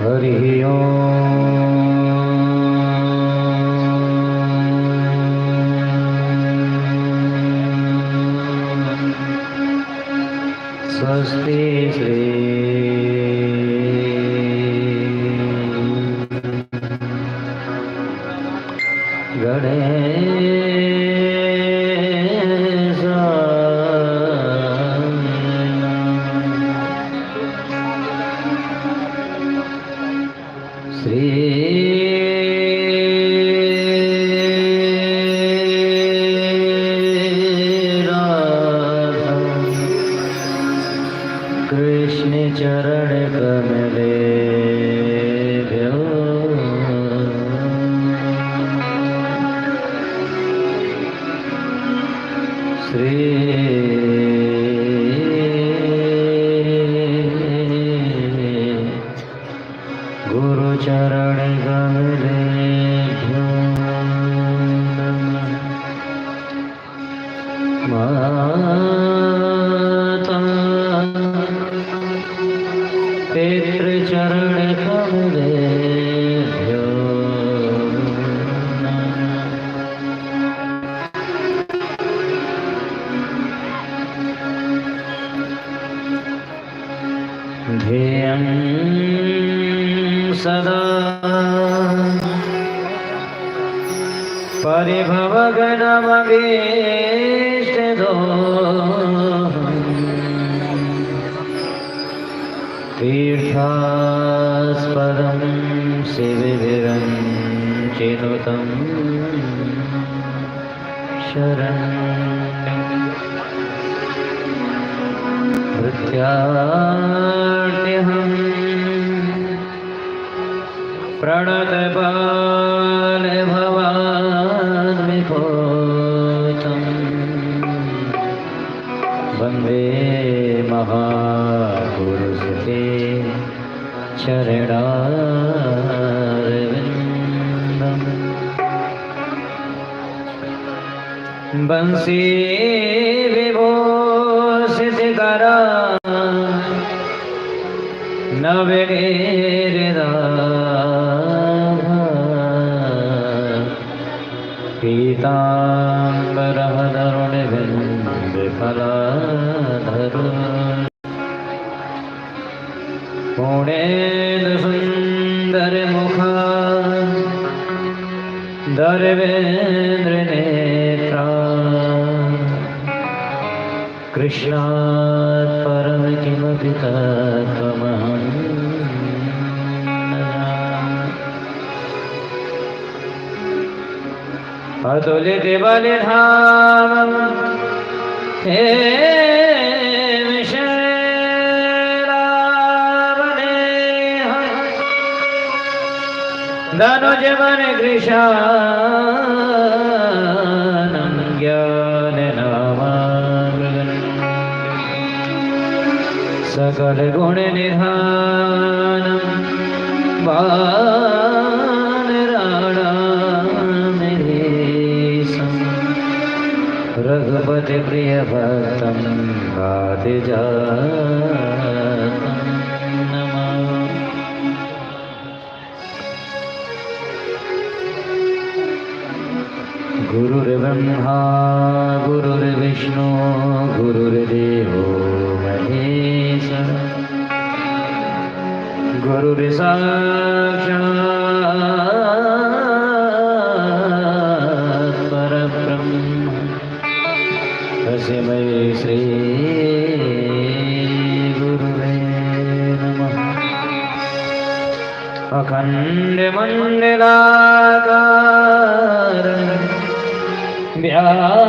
हरि स्वस्ति श्री कृष्ण चरण कमले श्री गुरु चरण कमले पितृ चरण कमले ध्येयं सदा परिभवगणमभीष्टदोहम् तीर्थास्पदं शिवविरञ्चिनुतं शरणं मृत्यार्तिहं प्रणतपालभवान्विभूतं वन्दे महापुरुषते चरणारविन्दम् बंसी विभूषितकरा नवनीरदाभा पीताम्बरधरुणिबिम्बफलाधरुन् पूर्णेन्दुसुन्दरमुखा दर्वेन्द्रनेत्रा कृष्णात् परं किमपि तत्त्वमहं न जाने। अतुलितबलिधामं हे धनुजवन कृशानं ज्ञाननामामृतं सकल गुण निधानं वानराणामिधीशं रघुपति प्रिय भक्तं गुरुर्ब्रह्मा गुरुर्विष्णु गुरुर्देवो महेश्वर गुरुर्साक्षात् परब्रह्म तस्मै श्री गुरुवे नमः। अखण्डमण्डलाकारं व्याप्तमयेन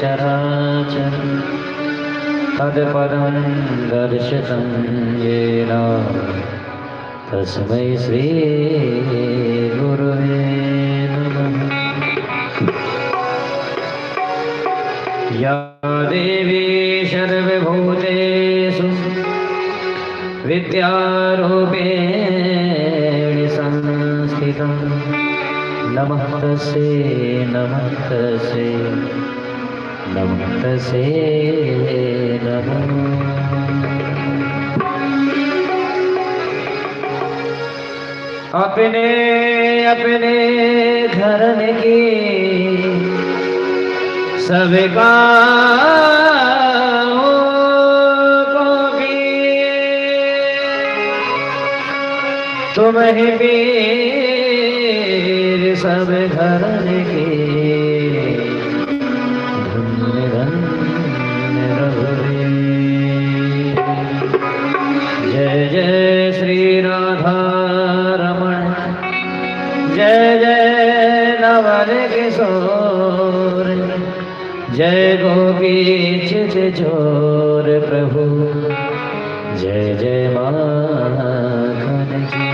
चराचरं तत्पदं दर्शितं येन तस्मै श्री गुरुवे नमः। या देवी सर्वभूतेषु विद्यारूपेण संस्थितं नमः तस्यै नमः तस्यै नमः तस्यै नमः। अपने अपने घर की सब तुम्हें पीर सब घर के धन्य धन्य रघुरे। जय जय श्री राधा रमण जय जय नवल किशोर जय गोपी चित चोर प्रभु जय जय माखन जी।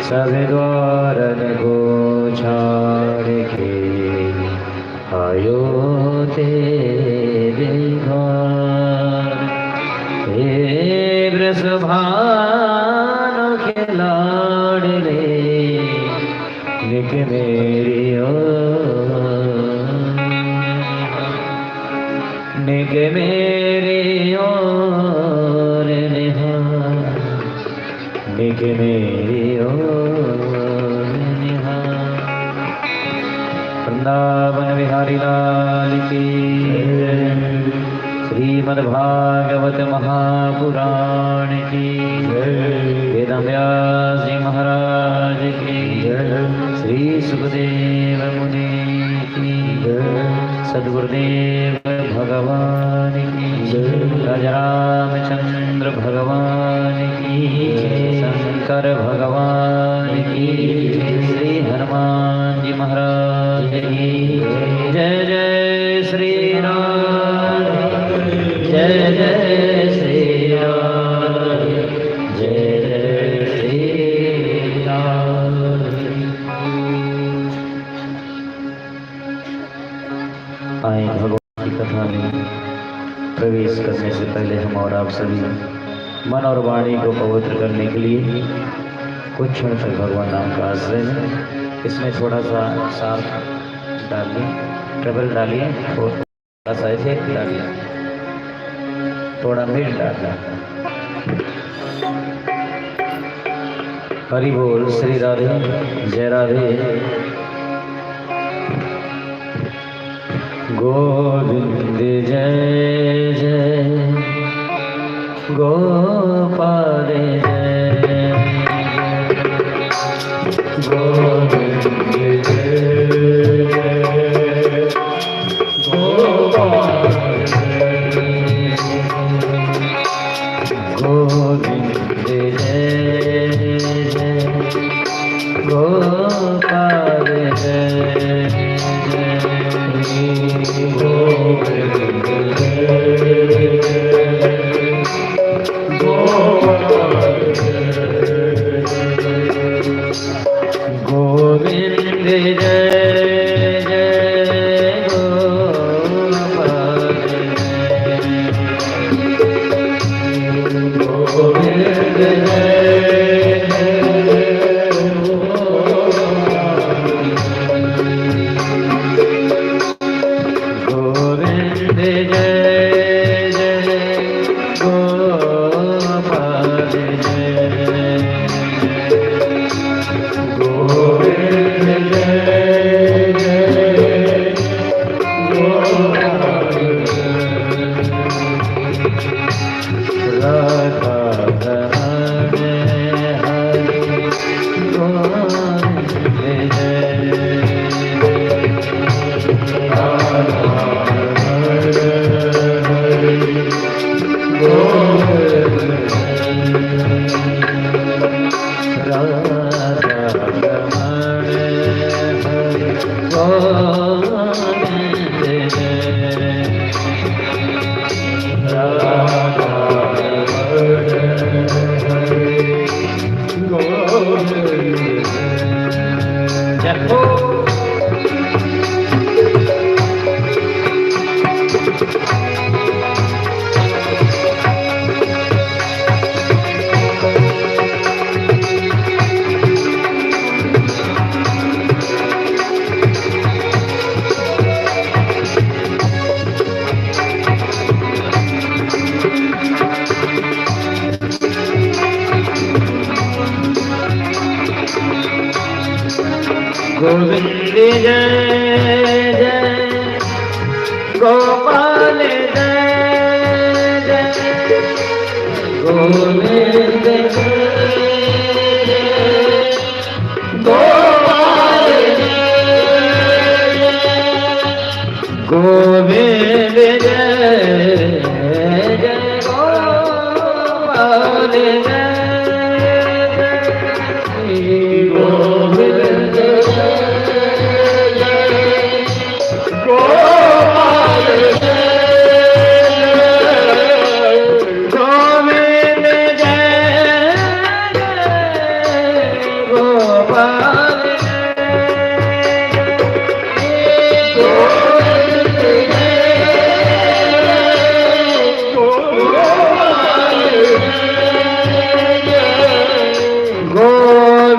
सब द्वारन को छाड़ के आयो तेरे द्वार। हे वृषभानु के लाडले लिख मेरी निग मेरी ओर निहार निग मेरी ओर निहार। वृंदावन बिहारी लाल की श्रीमद्भागवत महापुराण की वेद व्यास जी महाराज की श्री सुखदेव मुनि की सद्गुरुदेव भगवान की राजा रामचंद्र भगवान की शंकर भगवान की श्री हनुमान जी महाराज की जय जय श्री राम जय जय श्री राम जय जय श्री राम। आए भगवान की कथा में प्रवेश करने से पहले हम और आप सभी मन और वाणी को पवित्र करने के लिए कुछ क्षण से भगवान नाम का आश्रय है। इसमें थोड़ा सा साफ डालिए ट्रबल डालिए और थोड़ा सा ऐसे डालिए थोड़ा मिर्च डालना। हरि बोल श्री राधे जय राधे। गोविंद जय जय गोपाल जय गोविंद जय जय गोपाल गोविंद जय जय गोपाल जय गोविंद जय जय गोपाल गोविंद जय गोविंद जय जय गोपाल जय जय गोविंद जय गोपाल जय गोविंद जय जय गोपाल जय गोविंद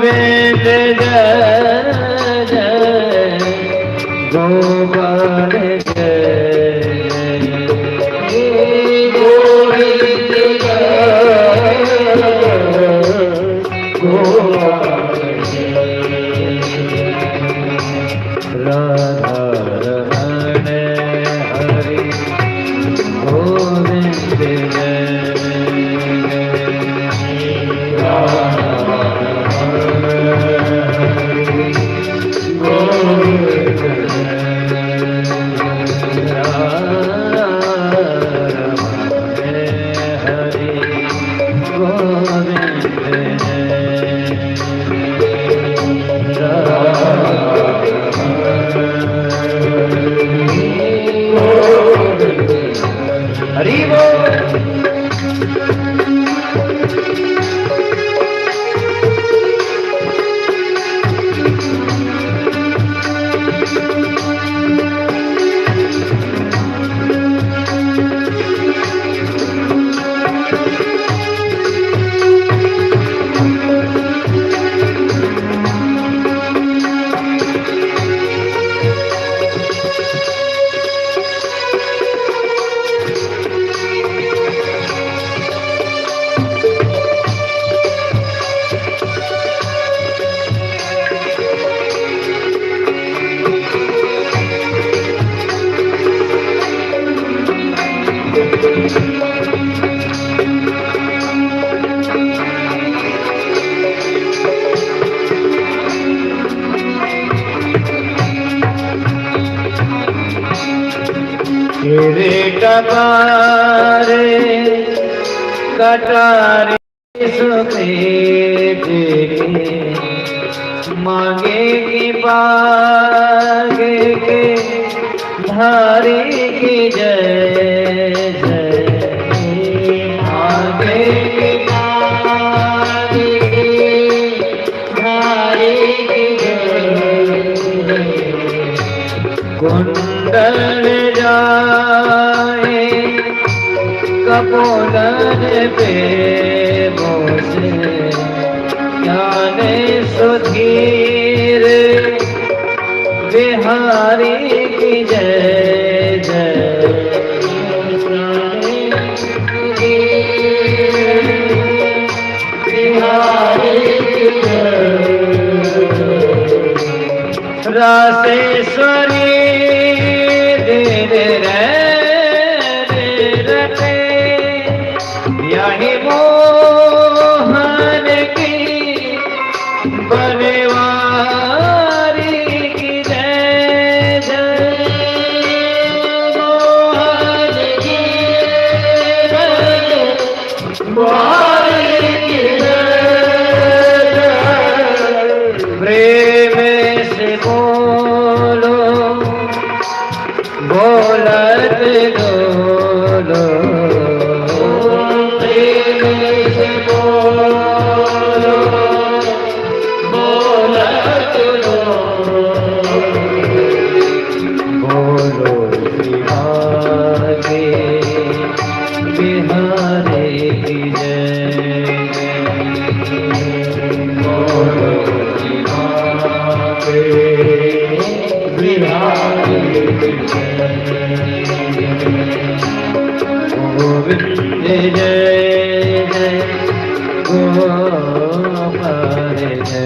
कटारे कटारे सुखेत के मांगे की पागे के धारी की जय जय मांगे की पागे के धारी की जय कुंडल जाए कपोलन पे मोसे ज्ञाने सुधीर बिहारी की जय जय बिहारी की जय रासेश्वरी यही मोहन की बनवारी की जय जय मोहन की बनवारी की जय प्रेम से बोलो बोलत डोलो गोविंद जय जय गोपाल जय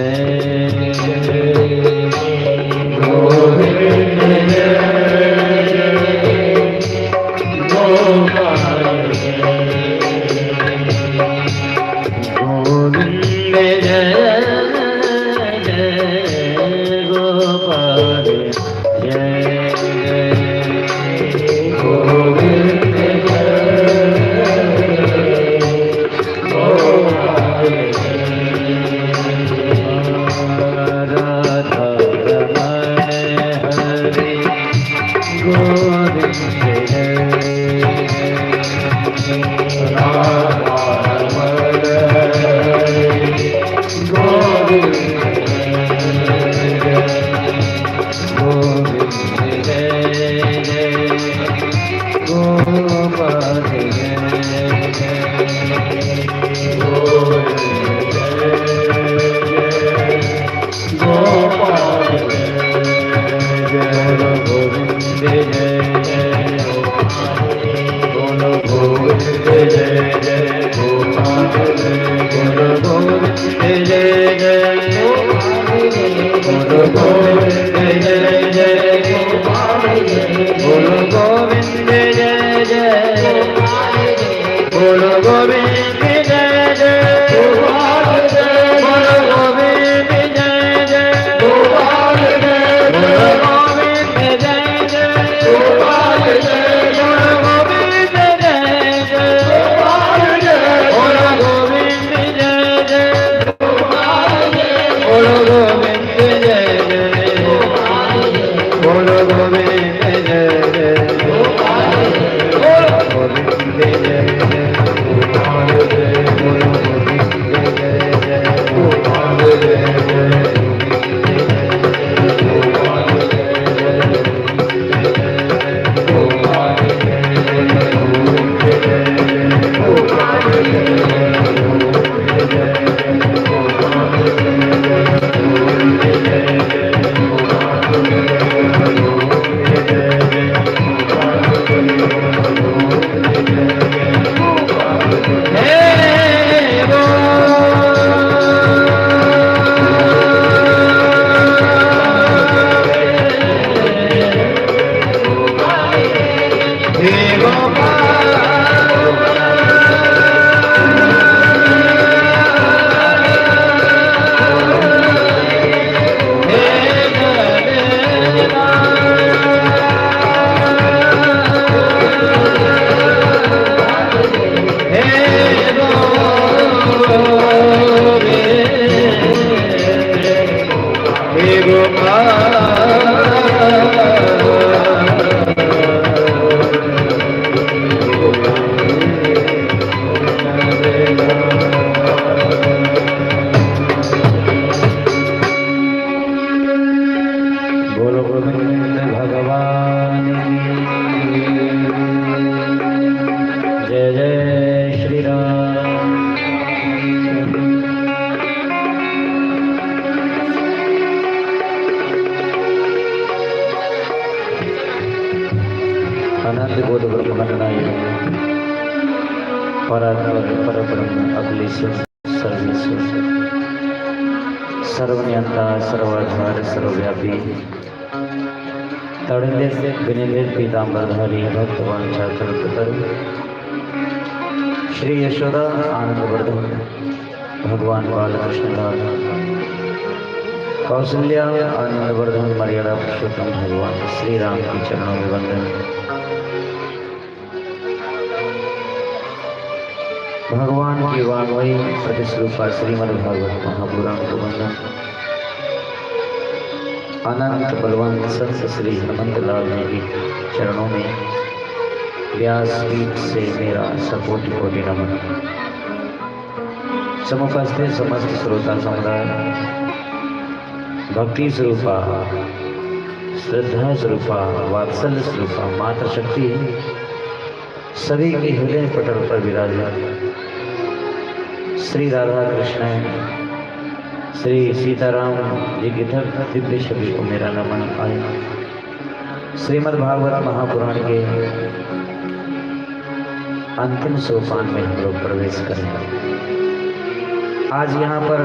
सर्वनियंता सर्वाधार सर्वव्यापी तड़िंदे से विनिंदित पीताम्बरधारी भक्तवान चाचर श्री यशोदा आनंदवर्धन भगवान बालकृष्ण लाल कौशल्या आनंदवर्धन मर्यादा पुरुषोत्तम भगवान श्री राम के चरणों में वंदन। भगवान की वाग्मयी प्रतिस्वरूपा श्रीमद्भागवत महापुराण को वंदन। अनंत बलवंत संत श्री हनुमंत लाल जी के चरणों में व्यासपीठ से मेरा सकोटि कोटि नमन। समुपस्थित समस्त श्रोता समुदाय, भक्ति स्वरूपा, श्रद्धा स्वरूपा, वात्सल्य स्वरूपा मातृशक्ति सभी के हृदय पटल पर विराजित श्री राधा कृष्ण श्री सीताराम जी की दिव्य छवि को मेरा नमन आए। श्रीमद् भागवत महापुराण के अंतिम सोपान में हम लोग प्रवेश करेंगे। आज यहाँ पर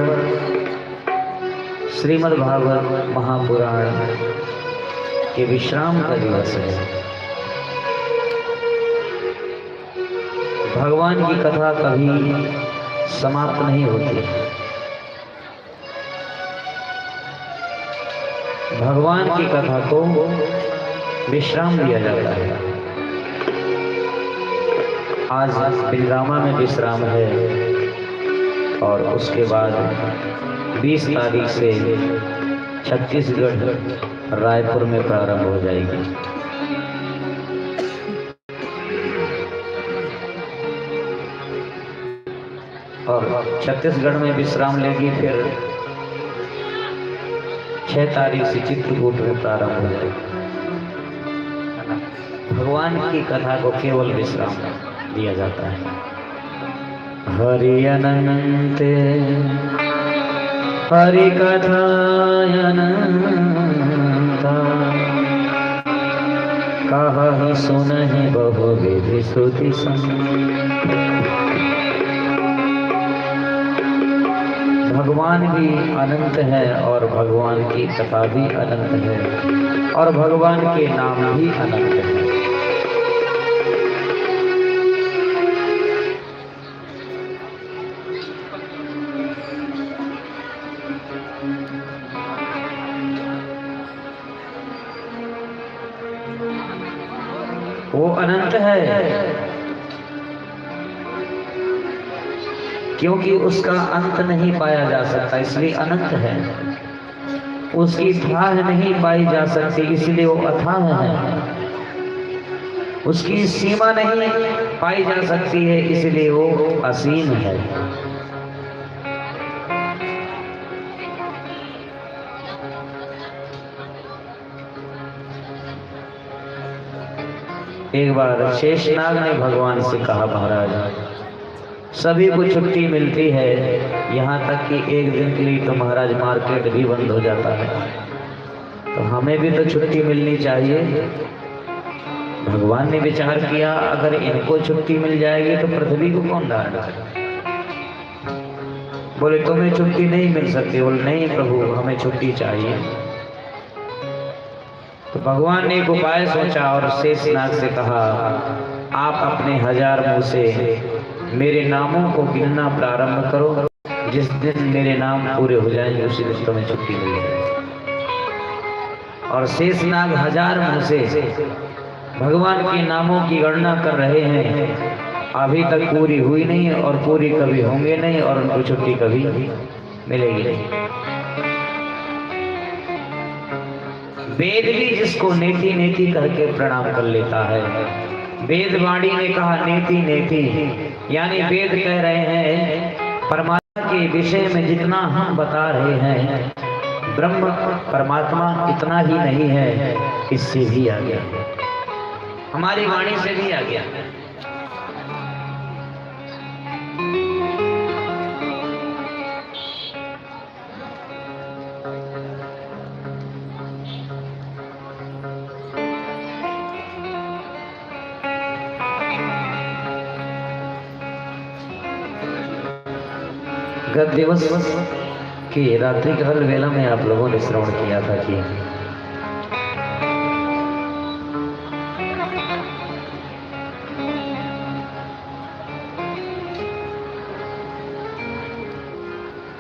श्रीमद् भागवत महापुराण के विश्राम का दिवस है। भगवान की कथा कभी समाप्त नहीं होती। भगवान की कथा को विश्राम दिया जाता है। आज बिलरामा में विश्राम है और उसके बाद 20 तारीख से छत्तीसगढ़ रायपुर में प्रारंभ हो जाएगी। और छत्तीसगढ़ में विश्राम लेगी, फिर 6 तारीख से चित्रकूट में प्रारंभ हो जाएगी। भगवान की कथा को केवल विश्राम दिया जाता है। हरि अनंत हरि कथा अनंता, कहा सुनहि बहुविधि श्रुति भगवान भी अनंत है और भगवान की कथा भी अनंत है और भगवान के नाम भी अनंत है। वो अनंत है क्योंकि उसका अंत नहीं पाया जा सकता, इसलिए अनंत है। उसकी थाह नहीं पाई जा सकती, इसलिए वो अथाह है। उसकी सीमा नहीं पाई जा सकती है, इसलिए वो असीम है। एक बार शेषनाग ने भगवान से कहा, महाराज सभी को छुट्टी मिलती है, यहाँ तक कि एक दिन के लिए तो महाराज मार्केट भी बंद हो जाता है, तो हमें भी तो छुट्टी मिलनी चाहिए। भगवान ने विचार किया, अगर इनको छुट्टी मिल जाएगी तो पृथ्वी को कौन डांटेगा। बोले तुम्हें छुट्टी नहीं मिल सकती। बोले नहीं प्रभु, हमें छुट्टी चाहिए। तो भगवान ने एक उपाय सोचा और शेषनाग से कहा, आप अपने 1000 मुंह से मेरे नामों को गिनना प्रारंभ करो, जिस दिन मेरे नाम पूरे हो जाएंगे उसी दिन तुम्हें छुट्टी मिल जाएगी। और शेषनाग 1000 मुंह से भगवान के नामों की गणना कर रहे हैं, अभी तक पूरी हुई नहीं और पूरी कभी होंगे नहीं और उनको छुट्टी कभी मिलेगी नहीं। वेद भी जिसको नेति नेति करके प्रणाम कर लेता है। वेद वाणी ने कहा नेति नेति, यानी वेद कह रहे हैं परमात्मा के विषय में जितना हम बता रहे हैं, ब्रह्म परमात्मा इतना ही नहीं है, इससे भी आ गया, हमारी वाणी से भी आ गया। गत दिवस की रात्रि काल वेला में आप लोगों ने श्रवण किया था कि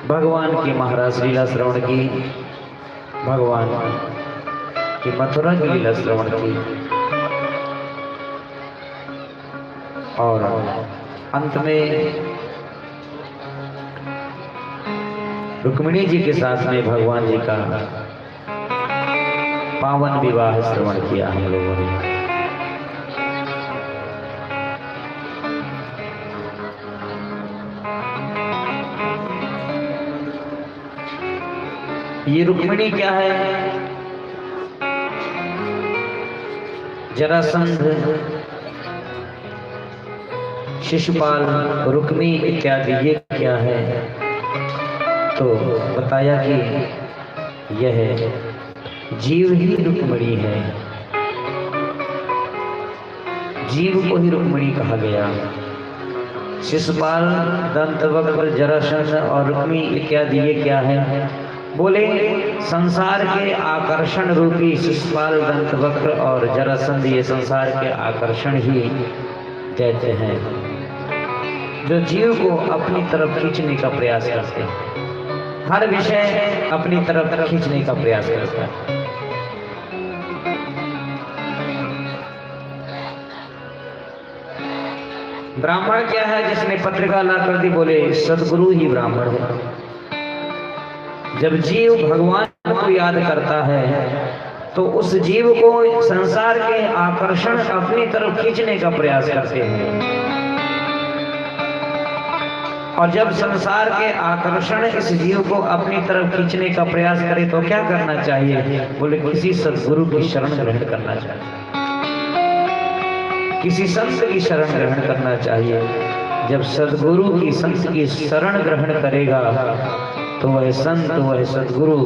भगवान की महाराज लीला श्रवण की, भगवान की मथुरा की लीला श्रवण की और अंत में रुक्मिणी जी के साथ में भगवान जी का पावन विवाह श्रवण किया हम लोगों ने। ये रुक्मिणी क्या है? जरासंध, शिशुपाल, रुक्मी इत्यादि ये क्या है? तो बताया कि यह जीव ही रुक्मिणी है, जीव को ही रुक्मिणी कहा गया। शिशुपाल, दंतवक्र, जरासंध और रुक्मी इत्यादि ये क्या है? बोले संसार के आकर्षण रूपी शिशुपाल, दंतवक्र और जरासंध ये संसार के आकर्षण ही देते हैं, जो जीव को अपनी तरफ खींचने का प्रयास करते हैं। हर विषय अपनी तरफ खींचने का प्रयास करता है। ब्राह्मण क्या है? जिसने पत्रिका ला कर दी, बोले सदगुरु ही ब्राह्मण है। जब जीव भगवान को याद करता है तो उस जीव को संसार के आकर्षण अपनी तरफ खींचने का प्रयास करते हैं और जब संसार के आकर्षण इस जीव को अपनी तरफ खींचने का प्रयास करे तो क्या करना चाहिए? बोले किसी सद्गुरु की शरण ग्रहण करना चाहिए, किसी संत की शरण ग्रहण करना चाहिए। जब सद्गुरु की संत की शरण ग्रहण करेगा तो वह संत, वह सद्गुरु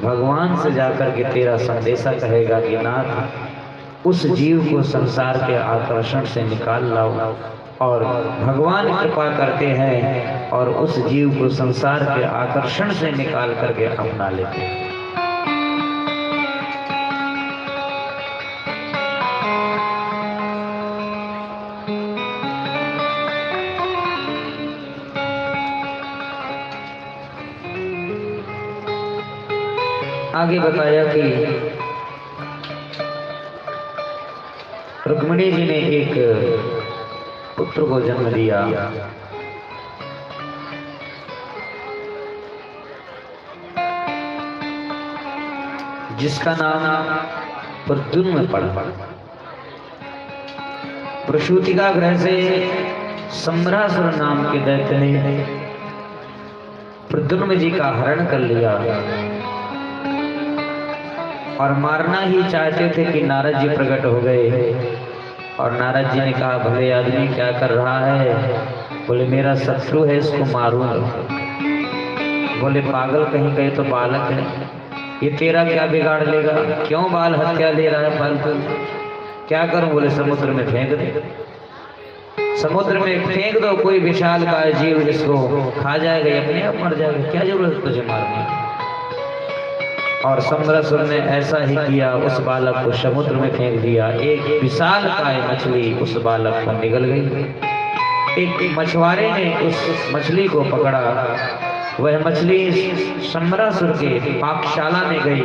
भगवान से जाकर के तेरा संदेशा कहेगा कि नाथ उस जीव को संसार के आकर्षण से निकाल लाओ। और भगवान कृपा करते हैं और उस जीव को संसार के आकर्षण से निकाल करके अपना लेते हैं। आगे बताया कि रुक्मिणी जी ने एक पुत्र को जन्म दिया, जिसका नाम प्रद्युम्न पड़ा। प्रसूतिका ग्रह से सम्रासुर नाम के दैत्य ने प्रद्युम्न जी का हरण कर लिया और मारना ही चाहते थे कि नारद जी प्रकट हो गए। और नारद जी ने कहा भले आदमी क्या कर रहा है? बोले मेरा शत्रु है, इसको मारूंगा। बोले पागल कहीं कहीं तो बालक है, ये तेरा क्या बिगाड़ लेगा? क्यों बाल हत्या ले रहा है फालतू? क्या करूं? बोले समुद्र में फेंक दे, समुद्र में फेंक दो, कोई विशाल का जीव जिसको खा जाएगा, अपने आप मर जाएगा, क्या जरूरत तुझे मारने की? और सम्रासुर ने ऐसा ही किया, उस बालक को समुद्र में फेंक दिया। एक विशाल काय मछली उस बालक को निगल गई। एक मछुआरे ने उस मछली को पकड़ा, वह मछली सम्रासुर के पाकशाला में गई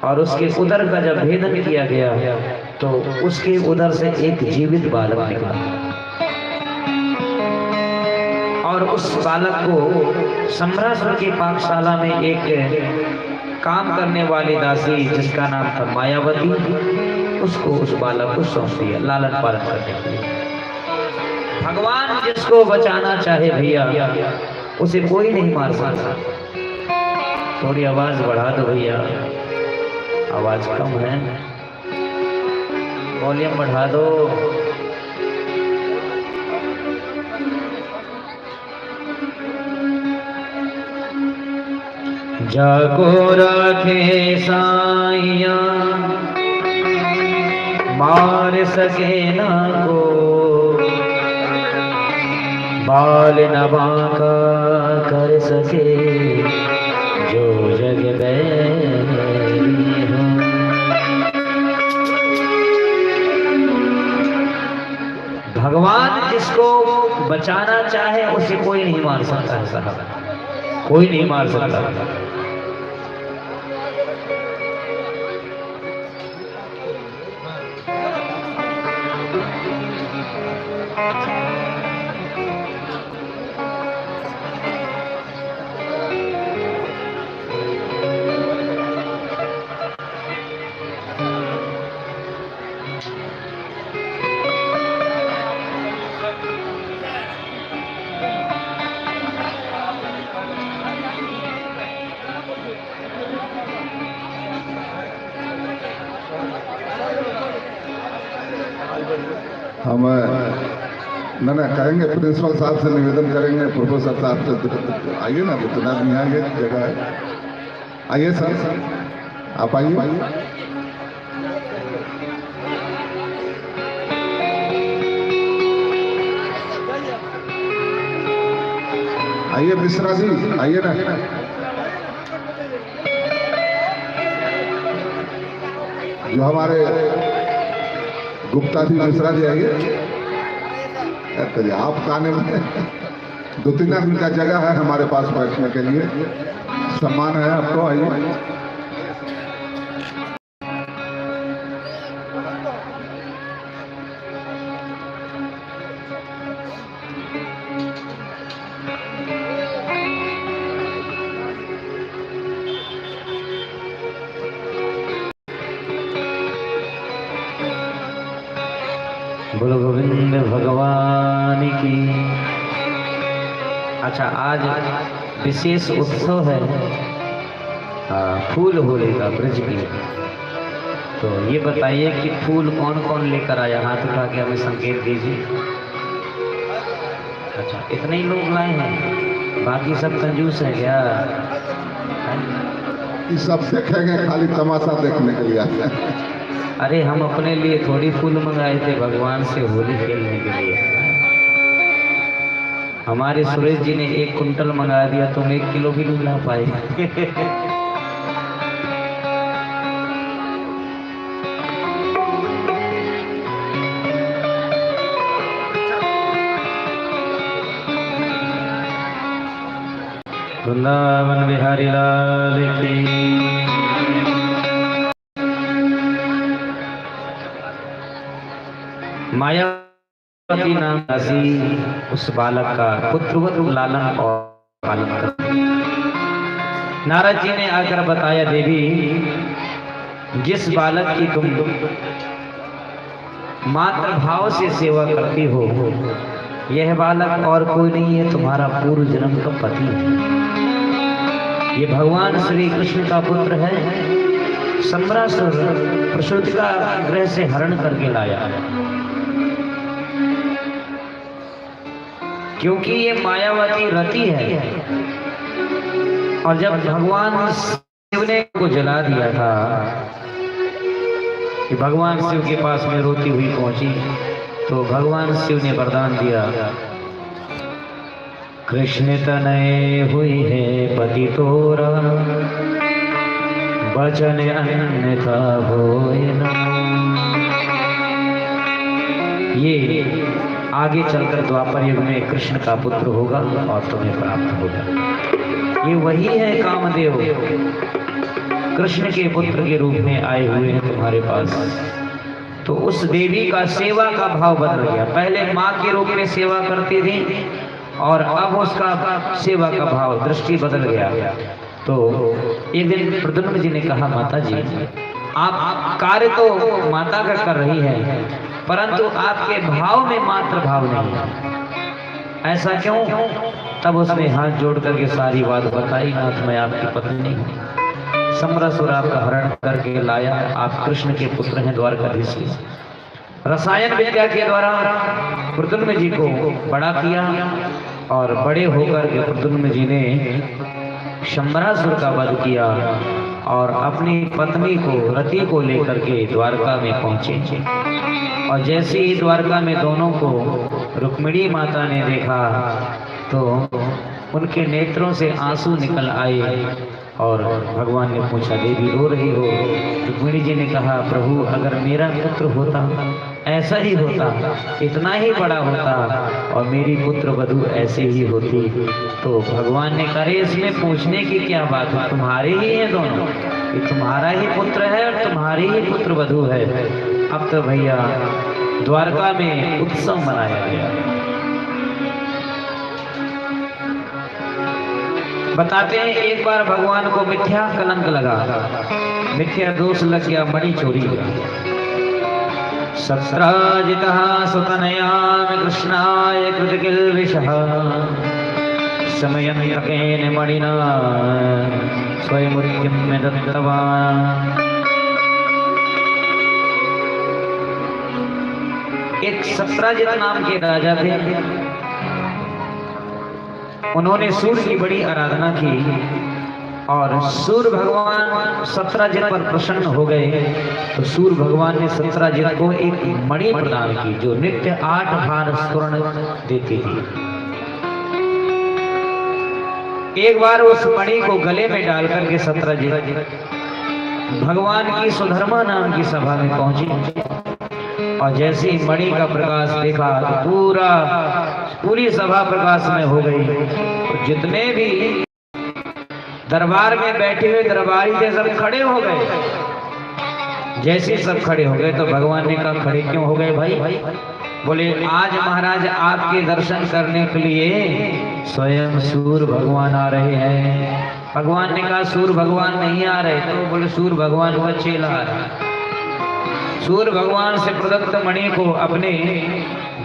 और उसके उदर का जब भेदन किया गया तो उसके उदर से एक जीवित बालक निकला। और उस बालक को सम्रासुर की पाकशाला में एक काम करने वाली दासी जिसका नाम था मायावती, उसको उस बालक को सौंप दिया लालन पालन करने के लिए। भगवान जिसको बचाना चाहे भैया उसे कोई नहीं मार सकता। थोड़ी आवाज बढ़ा दो भैया, आवाज कम है, वॉल्यूम बढ़ा दो। जाको रखे साइया मार सके ना को, बाल न बांका कर सके जो जग बैरी हो। भगवान जिसको बचाना चाहे उसे कोई नहीं मार सकता है साहब, कोई नहीं मार सकता। हम ना कहेंगे, प्रिंसिपल साहब से निवेदन करेंगे, प्रोफेसर साहब से आइए ना, इतना यहाँ ये जगह है, आइए सर, आप आइए। आइए मिश्रा जी, आइए ना। जो हमारे गुप्ता जी मिश्रा जी आइए। आप खाने में 2-3 आदमी का जगह है हमारे पास बैठने के लिए, सम्मान है आपको, आइए। बोलो गोविंद भगवान की। अच्छा, आज विशेष उत्सव है फूल होली का ब्रज की। तो ये बताइए कि फूल कौन कौन लेकर आया, हाथ उठा के हमें संकेत दीजिए। अच्छा, इतने ही लोग लाए हैं, बाकी सब कंजूस है क्या? ये सब देखेंगे, खाली तमाशा देखने के लिए आए हैं। अरे हम अपने लिए थोड़ी फूल मंगाए थे, भगवान से होली खेलने के लिए। हमारे सुरेश जी ने 1 कुंटल मंगा दिया, तुम 1 किलो भी नहीं ला पाए। वृंदावन बिहारी लाल की। मायावती नाम दासी उस बालक का पुत्रवत लालन और पालन कर। नारद जी ने आकर बताया, देवी जिस बालक की तुम मात्र भाव से सेवा करती हो, यह बालक और कोई नहीं है, तुम्हारा पूर्व जन्म का पति है। ये भगवान श्री कृष्ण का पुत्र है। सम्रासुर प्रसूति का ग्रह से हरण करके लाया, क्योंकि ये मायावती रति है। और जब भगवान शिव ने को जला दिया था, कि भगवान शिव के पास में रोती हुई पहुंची, तो भगवान शिव ने वरदान दिया, कृष्ण तनय हुई है पति तोरा, वचन अन्यथा होए न। ये आगे चलकर द्वापर युग में कृष्ण का पुत्र होगा और तुम्हें प्राप्त होगा। ये वही है कामदेव, कृष्ण के पुत्र के रूप में आए हुए हैं तुम्हारे पास। तो उस देवी का सेवा का भाव बदल गया। पहले माँ के रूप में सेवा करती थी और अब उसका सेवा का भाव, दृष्टि बदल गया। तो एक दिन प्रद्युम्न जी ने कहा, माता जी आप कार्य तो माता का कर रही है, परंतु आपके भाव में मात्र भाव नहीं है, ऐसा क्यों? तब उसने हाथ जोड़ करके सारी बात बताई, नाथ मैं आपकी पत्नी नहीं हूँ, सम्रासुर आपका हरण करके लाया, आप कृष्ण के पुत्र हैं, द्वारकाधीश। रसायन विद्या के द्वारा प्रद्युम्न जी को बड़ा किया और बड़े होकर के प्रद्युम्न जी ने सम्रासुर का वध किया और अपनी पत्नी को रति को लेकर के द्वारका में पहुंचे। और जैसे ही द्वारका में दोनों को रुक्मिणी माता ने देखा तो उनके नेत्रों से आंसू निकल आए और भगवान ने पूछा, देवी रो रही हो? रुक्मिणी जी ने कहा, प्रभु अगर मेरा पुत्र होता, ऐसा ही होता, इतना ही बड़ा होता और मेरी पुत्र वधू ऐसे ही होती, तो भगवान ने कहा, इसमें पूछने की क्या बात है, तुम्हारे ही हैं दोनों, ये तुम्हारा ही पुत्र है और तुम्हारी ही पुत्र वधू है। अब तो भैया द्वारका में उत्सव मनाया गया। बताते हैं एक बार भगवान को मिथ्या कलंक लगा, मिथ्या दोष लग गया, मणि चोरी हुआ। सत्राजितः सुतनयामि कृष्णाय कृतकिल्बिषः, समयन्तकेन मणिना स्वयमुद्यम्य दत्तवान्। एक सत्राजित नाम के राजा थे। उन्होंने सूर्य की बड़ी आराधना की और सूर्य भगवान सत्राजित पर प्रसन्न हो गए। तो सूर्य भगवान ने सत्राजित को एक मणि प्रदान की जो नित्य 8 भार स्वर्ण देती थी। एक बार उस मणि को गले में डाल करके सत्राजित भगवान की सुधर्मा नाम की सभा में पहुंची और जैसे ही मणि का प्रकाश देखा तो पूरी सभा प्रकाश में हो गई। तो जितने भी दरबार में बैठे हुए दरबारी थे सब खड़े हो गए। जैसे सब खड़े हो गए तो भगवान ने कहा, खड़े क्यों हो गए भाई? बोले, आज महाराज आपके दर्शन करने के लिए स्वयं सूर्य भगवान आ रहे हैं। भगवान ने कहा, सूर्य भगवान नहीं आ रहे। तो बोले, सूर्य भगवान का चेला आ रहा है। सूर्य भगवान से प्रदत्त मणि को अपने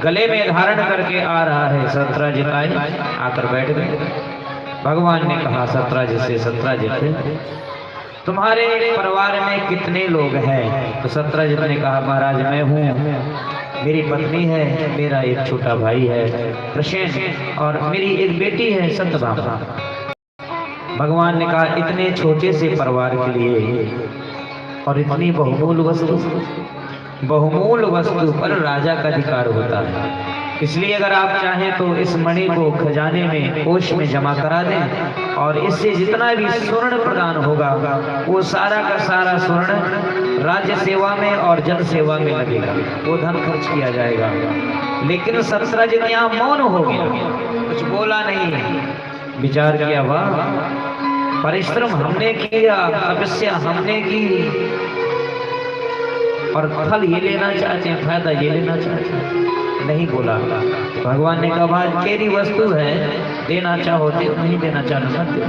गले में धारण करके आ रहा है। सत्यराजित आए, आकर बैठ गए। भगवान ने कहा सत्यराजित से, सत्यराजित तुम्हारे परिवार में कितने लोग हैं? तो सत्यराजित ने कहा महाराज मैं हूँ, मेरी पत्नी है, मेरा एक छोटा भाई है प्रसेन, और मेरी एक बेटी है सत्यभामा। भगवान ने कहा इतने छोटे से परिवार के लिए और इतनी बहुमूल्य वस्तु पर राजा का अधिकार होता है। इसलिए अगर आप चाहें तो इस मणि को खजाने में, कोष में जमा करा दें, और इससे जितना भी स्वर्ण प्रदान होगा वो सारा का सारा स्वर्ण राज्य सेवा में और जन सेवा में लगेगा, वो धन खर्च किया जाएगा। लेकिन सत्यराजित यहाँ मौन हो गया, कुछ बोला नहीं। विचार किया, वाह परिश्रम हमने किया, तपस्या हमने की, और फल ये लेना चाहते हैं, फायदा ये लेना चाहते हैं, नहीं बोला। भगवान ने कहा भाई तेरी वस्तु है, देना चाहो दे, नहीं देना चाहो मत दे।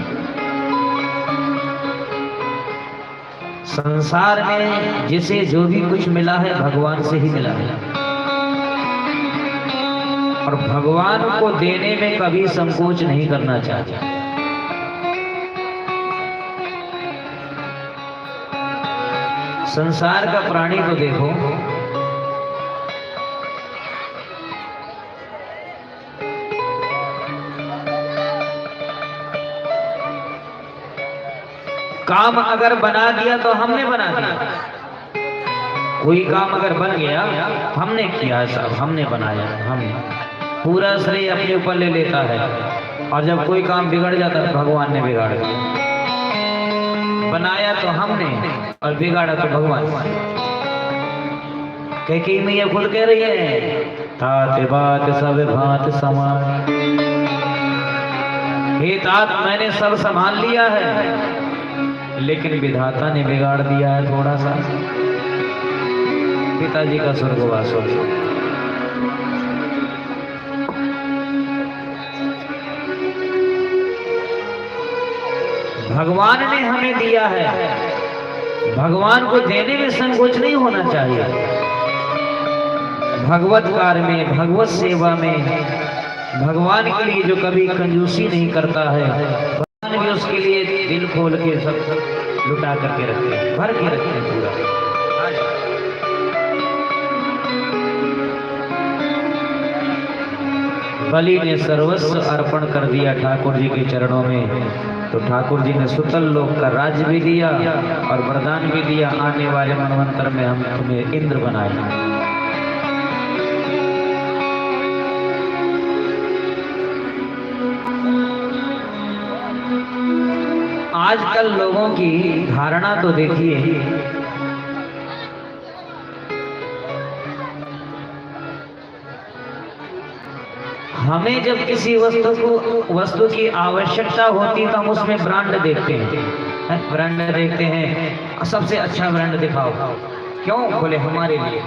संसार में जिसे जो भी कुछ मिला है भगवान से ही मिला है, और भगवान को देने में कभी संकोच नहीं करना चाहिए। संसार का प्राणी को देखो, काम अगर बना दिया तो हमने बना दिया, कोई काम अगर बन गया हमने किया, सब हमने बनाया, हमने पूरा श्रेय अपने ऊपर ले लेता है। और जब कोई काम बिगड़ जाता है भगवान ने बिगाड़ दिया, बनाया तो हमने और बिगाड़ा तो भगवान। कैकेयी मैया खुद कह रही है तात बात सब भात समान, हे तात मैंने सब संभाल लिया है, लेकिन विधाता ने बिगाड़ दिया है थोड़ा सा। पिताजी का स्वर्गवास हो। भगवान ने हमें दिया है, भगवान को देने में संकोच नहीं होना चाहिए। भगवत कार्य में, भगवत सेवा में, भगवान के लिए जो कभी कंजूसी नहीं करता है, भगवान भी उसके लिए दिल खोल के सब लुटा करके रखते हैं, भर के रखते हैं पूरा। बलि ने सर्वस्व अर्पण कर दिया ठाकुर जी के चरणों में, तो ठाकुर जी ने सुतल लोक का राज्य भी दिया और वरदान भी दिया, आने वाले मनवंतर में हम तुम्हें इंद्र बनाए। आजकल लोगों की धारणा तो देखिए, हमें जब किसी वस्तु की आवश्यकता होती तो हम उसमें ब्रांड देखते हैं, ब्रांड देखते हैं, सबसे अच्छा ब्रांड दिखाओ, क्यों? बोले हमारे लिए।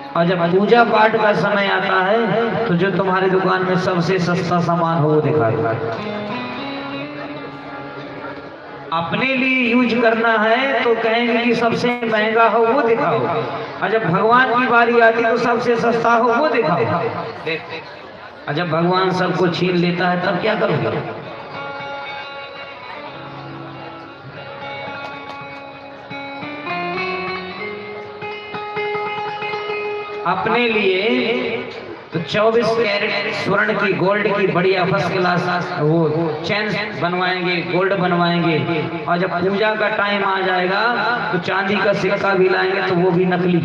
और जब पूजा पाठ का समय आता है तो जो तुम्हारी दुकान में सबसे सस्ता सामान हो वो दिखा दो। अपने लिए यूज करना है तो कहेंगे कि सबसे महंगा हो वो दिखाओ, और जब भगवान की बारी आती तो सबसे सस्ता हो वो दिखाओ। और जब भगवान सबको छीन लेता है तब क्या करोगे? अपने लिए तो 24 कैरेट स्वर्ण की, गोल्ड की बढ़िया फर्स्ट क्लास वो चेन बनवाएंगे, गोल्ड बनवाएंगे, और जब पूजा का टाइम आ जाएगा तो चांदी का सिक्का भी लाएंगे तो वो भी नकली।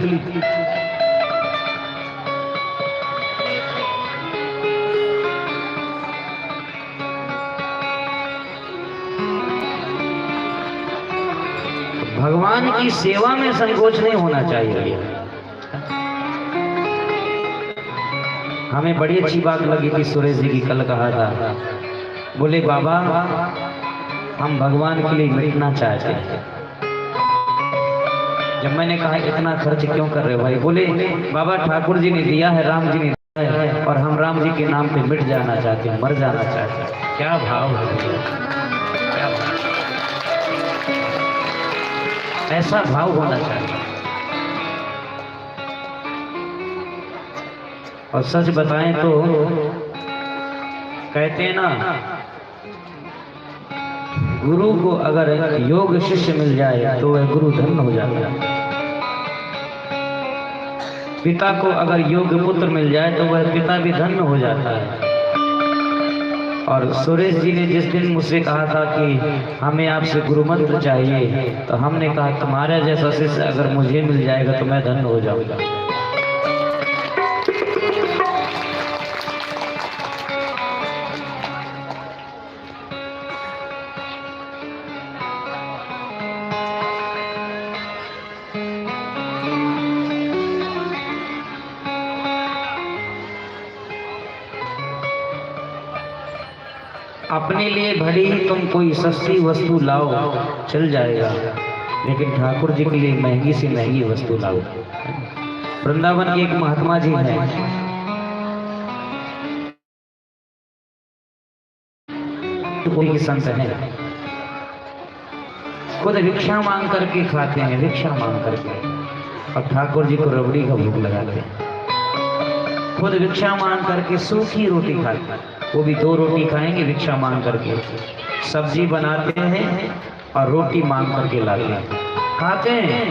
भगवान की सेवा में संकोच नहीं होना चाहिए। हमें बड़ी अच्छी बात लगी थी, सुरेश जी की कल कहा था, बोले बाबा हम भगवान के लिए मिटना चाहते हैं। जब मैंने कहा इतना खर्च क्यों कर रहे हो भाई? बोले बाबा ठाकुर जी ने दिया है, राम जी ने दिया है, और हम राम जी के नाम पे मिट जाना चाहते हैं, मर जाना चाहते हैं। क्या भाव है, क्या भाव? ऐसा भाव होना चाहिए। और सच बताएं तो कहते हैं ना, गुरु को अगर योग शिष्य मिल जाए तो वह गुरु धन्य हो जाता है। पिता को अगर योग्य पुत्र मिल जाए तो वह पिता भी धन्य हो जाता है। और सुरेश जी ने जिस दिन मुझसे कहा था कि हमें आपसे गुरु मंत्र चाहिए, तो हमने कहा तुम्हारा जैसा शिष्य अगर मुझे मिल जाएगा तो मैं धन्य हो जाऊंगा। अपने लिए भले ही तुम कोई सस्ती वस्तु लाओ चल जाएगा, लेकिन ठाकुर जी के लिए महंगी से महंगी वस्तु लाओ। वृंदावन के एक महात्मा जी हैं, कोई संत हैं, खुद भिक्षा मांग करके खाते हैं, भिक्षा मांग करके, और ठाकुर जी को रबड़ी का भोग लगाते हैं। खुद भिक्षा मांग करके सूखी रोटी खाते हैं, वो भी 2 रोटी खाएंगे भिक्षा मांग करके। सब्जी बनाते हैं और रोटी मांग करके लाते हैं, खाते हैं,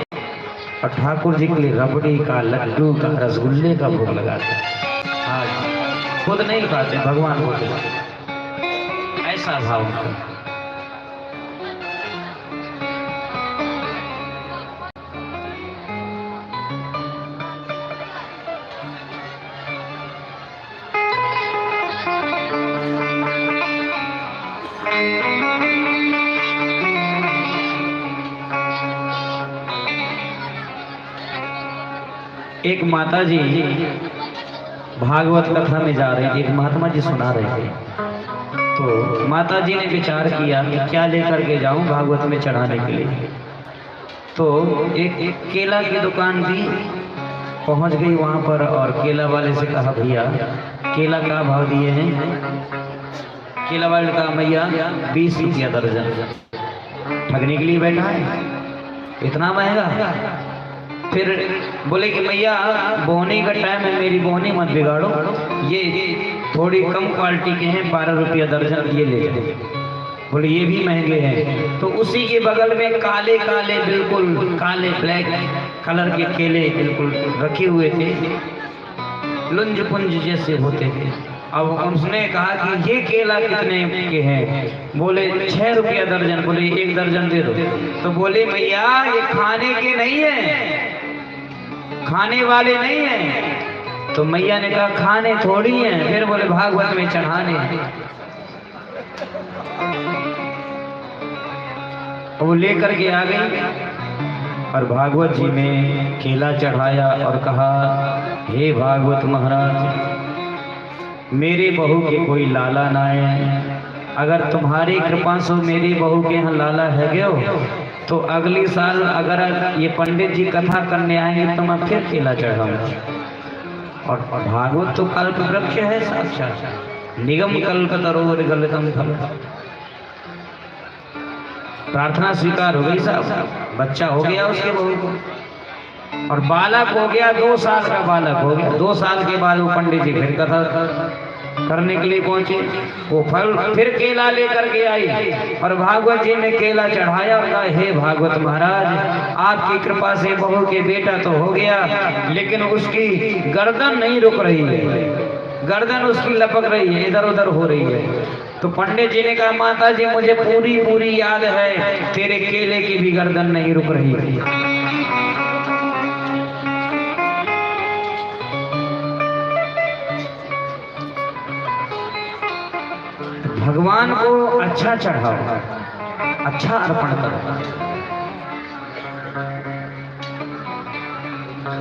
और ठाकुर जी के लिए रबड़ी का, लड्डू का, रसगुल्ले का भोग लगाते हैं। हाँ, खुद नहीं खाते, भगवान को खिलाते। ऐसा भाव उनका। एक माता जी भागवत कथा में जा रही थी, एक महात्मा जी सुना रहे थे, तो माता जी ने विचार किया कि क्या लेकर के जाऊं भागवत में चढ़ाने के लिए। तो एक केला की दुकान थी, पहुंच गई वहां पर और केला वाले से कहा भैया केला का भाव दिए हैं? केला वाले का भैया 20 रुपया दर्जन। ठगने के लिए बैठा है, इतना महंगा। फिर बोले कि भैया बोहनी का टाइम है, मेरी बोहनी मत बिगाड़ो, ये थोड़ी कम क्वालिटी के हैं, 12 रुपया दर्जन, ये ले जाओ। बोले ये भी महंगे हैं। तो उसी के बगल में काले काले, बिल्कुल काले ब्लैक कलर के केले बिल्कुल रखे हुए थे, लुंज पुंज जैसे होते थे। अब उसने कहा कि ये केला कितने के हैं? बोले 6 रुपया दर्जन। बोले 1 दर्जन दे दो। तो बोले भैया ये खाने के नहीं है, खाने वाले नहीं हैं। तो मैया ने कहा खाने थोड़ी हैं। फिर बोले भागवत में चढ़ाने हैं। वो लेकर के आ गई और भागवत जी में केला चढ़ाया और कहा हे भागवत महाराज, मेरे बहू के कोई लाला ना है, अगर तुम्हारी कृपा से मेरी बहू के यहाँ लाला है गयो तो अगली साल अगर ये पंडित जी कथा करने आएंगे तो मैं फिर केला चढ़ाऊंगा। और भागवत तो कल्प वृक्ष है साक्षात, निगम कल्पतरोर गलितम फल। प्रार्थना स्वीकार हो गई साहब, बच्चा हो गया उसके बहू को, और बालक हो गया, 2 साल का बालक हो गया। 2 साल के बाद वो पंडित जी फिर कथा करने के लिए पहुंचे। वो फल फिर केला लेकर के आई और भागवत जी ने केला चढ़ाया और कहा हे भागवत महाराज, आपकी कृपा से बहू के बेटा तो हो गया, लेकिन उसकी गर्दन नहीं रुक रही है, गर्दन उसकी लपक रही है, इधर उधर हो रही है। तो पंडित जी ने कहा माता जी मुझे पूरी पूरी याद है, तेरे केले की भी गर्दन नहीं रुक रही है। भगवान को अच्छा चढ़ाओ, अच्छा अर्पण करो।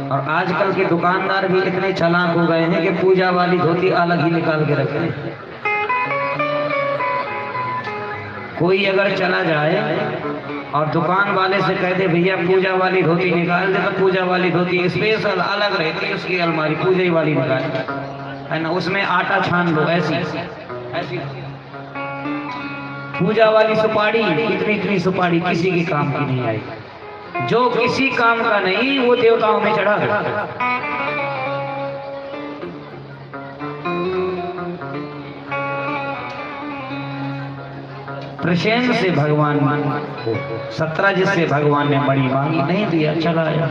और आजकल के दुकानदार भी इतने चालाक हो गए हैं कि पूजा वाली धोती अलग ही निकाल के रखते हैं। कोई अगर चला जाए और दुकान वाले से कह दे भैया पूजा वाली धोती निकाल दे, तो पूजा वाली धोती स्पेशल अलग रहती है, उसकी अलमारी पूजा वाली निकाल है ना, उसमें आटा छान लो, ऐसी पूजा वाली सुपारी, इतनी सुपारी किसी के काम की नहीं आई। जो किसी काम का नहीं वो देवताओं में चढ़ा। प्रसेन से भगवान 17 जिससे भगवान ने मणि मांगी, नहीं दिया, चला आया।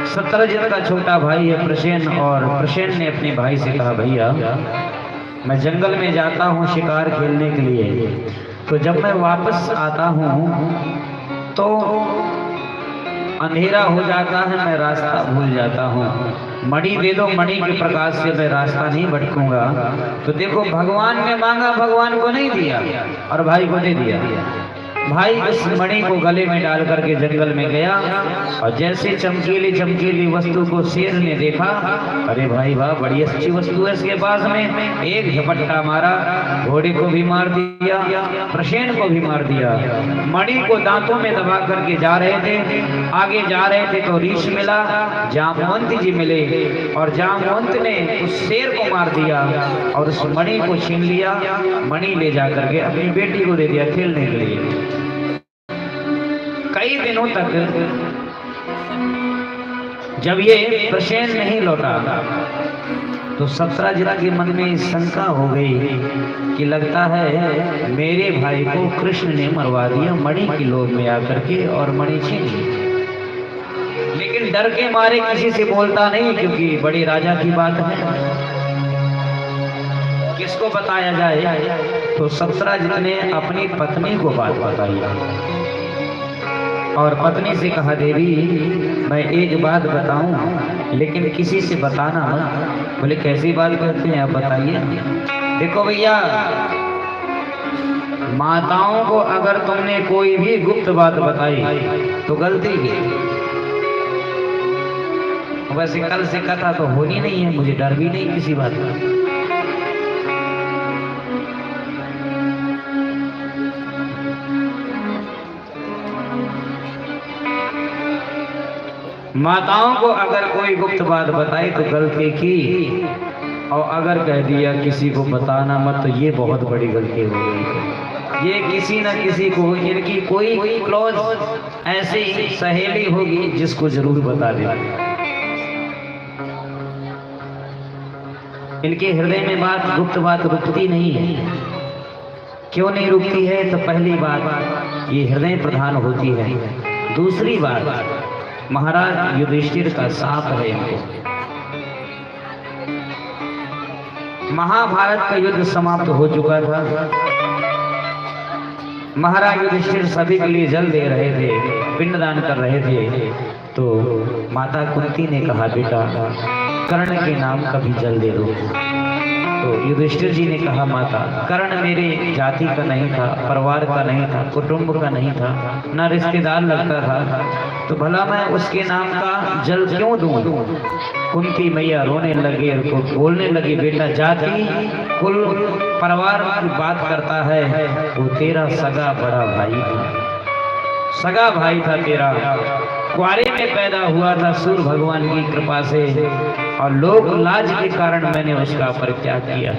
17 का छोटा भाई है प्रसेन, और प्रसेन ने अपने भाई से कहा, भैया मैं जंगल में जाता हूँ शिकार खेलने के लिए, तो जब मैं वापस आता हूँ तो अंधेरा हो जाता है, मैं रास्ता भूल जाता हूँ, मणि दे दो, मणि के प्रकाश से मैं रास्ता नहीं भटकूंगा। तो देखो भगवान ने मांगा, भगवान को नहीं दिया और भाई को दे दिया। भाई इस मणि को गले में डाल करके जंगल में गया, और जैसे चमकीली चमकीली वस्तु को शेर ने देखा, अरे भाई वाह बड़ी अच्छी वस्तु है इसके पास में, एक झपट्टा मारा, घोड़े को भी मार दिया, प्रसेन को भी मार दिया। मणि को दांतों में दबा करके जा रहे थे, आगे जा रहे थे तो रीछ मिला, जामवंत जी मिले, और जामवंत ने उस शेर को मार दिया और उस मणि को छीन लिया। मणि ले जा करके अपनी बेटी को दे दिया खेलने के लिए। कई दिनों तक जब ये प्रसेन नहीं लौटा तो 17 जिला के मन में शंका हो गई कि लगता है मेरे भाई को कृष्ण ने मरवा दिया मणि की लोभ में आकर के, और मणि छीन ली। लेकिन डर के मारे किसी से बोलता नहीं, क्योंकि बड़े राजा की बात है, किसको बताया जाए। तो 17 ने अपनी पत्नी को बात बताई और पत्नी से कहा, देवी मैं एक बात बताऊं लेकिन किसी से बताना मत। बोले कैसी बात करते हैं आप, बताइए। देखो भैया, माताओं को अगर तुमने कोई भी गुप्त बात बताई तो गलती की। वैसे कल से कथा तो होनी नहीं है, मुझे डर भी नहीं किसी बात का। माताओं को अगर कोई गुप्त बात बताई तो गलती की, और अगर कह दिया किसी को बताना मत, तो ये बहुत बड़ी गलती हो गई। ये किसी न किसी को, इनकी कोई क्लोज ऐसी सहेली होगी जिसको जरूर बता दे। इनके हृदय में बात, गुप्त बात रुकती नहीं है। क्यों नहीं रुकती है? तो पहली बात ये हृदय प्रधान होती है। दूसरी बात महाराज युधिष्ठिर का साप है इनको। महाभारत का युद्ध समाप्त हो चुका था। महाराज युधिष्ठिर सभी के लिए जल दे रहे थे, पिंडदान कर रहे थे। तो माता कुंती ने कहा, बेटा कर्ण के नाम का भी जल दे दो। तो युधिष्ठिर जी ने कहा, माता कर्ण मेरे जाति का नहीं था, परिवार का नहीं था, कुटुंब का नहीं था, ना रिश्तेदार लगता था, तो भला मैं उसके नाम का जल क्यों दूं? कुंती मैया रोने लगे, बोलने लगी, बेटा जाति कुल परिवार की बात करता है, वो तेरा सगा बड़ा भाई था, सगा भाई था तेरा, कुआरे में पैदा हुआ था सूर्य भगवान की कृपा से, और लोक लाज के कारण मैंने उसका परित्याग किया।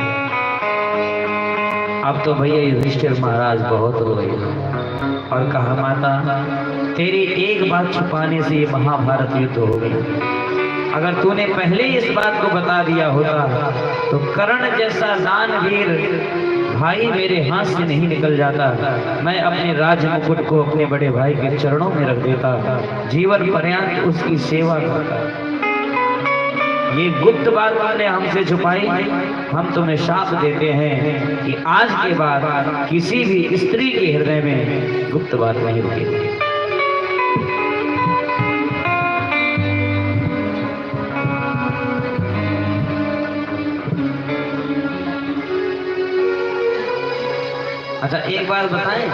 अब तो भैया युधिष्ठिर महाराज बहुत रोए और कहा, माता तेरी एक बात छुपाने से ये महाभारत युद्ध हो गई। अगर तूने पहले इस बात को बता दिया होता तो कर्ण जैसा दानवीर भाई मेरे हाथ से नहीं निकल जाता। मैं अपने राज मुकुट को अपने बड़े भाई के चरणों में रख देता, जीवन पर्यंत उसकी सेवा करता। ये गुप्त बात तुमने हमसे छुपाई, हम तुम्हें शाप देते हैं कि आज के बाद किसी भी स्त्री के हृदय में गुप्त बात नहीं रुकेगी। अच्छा एक बात बताएं,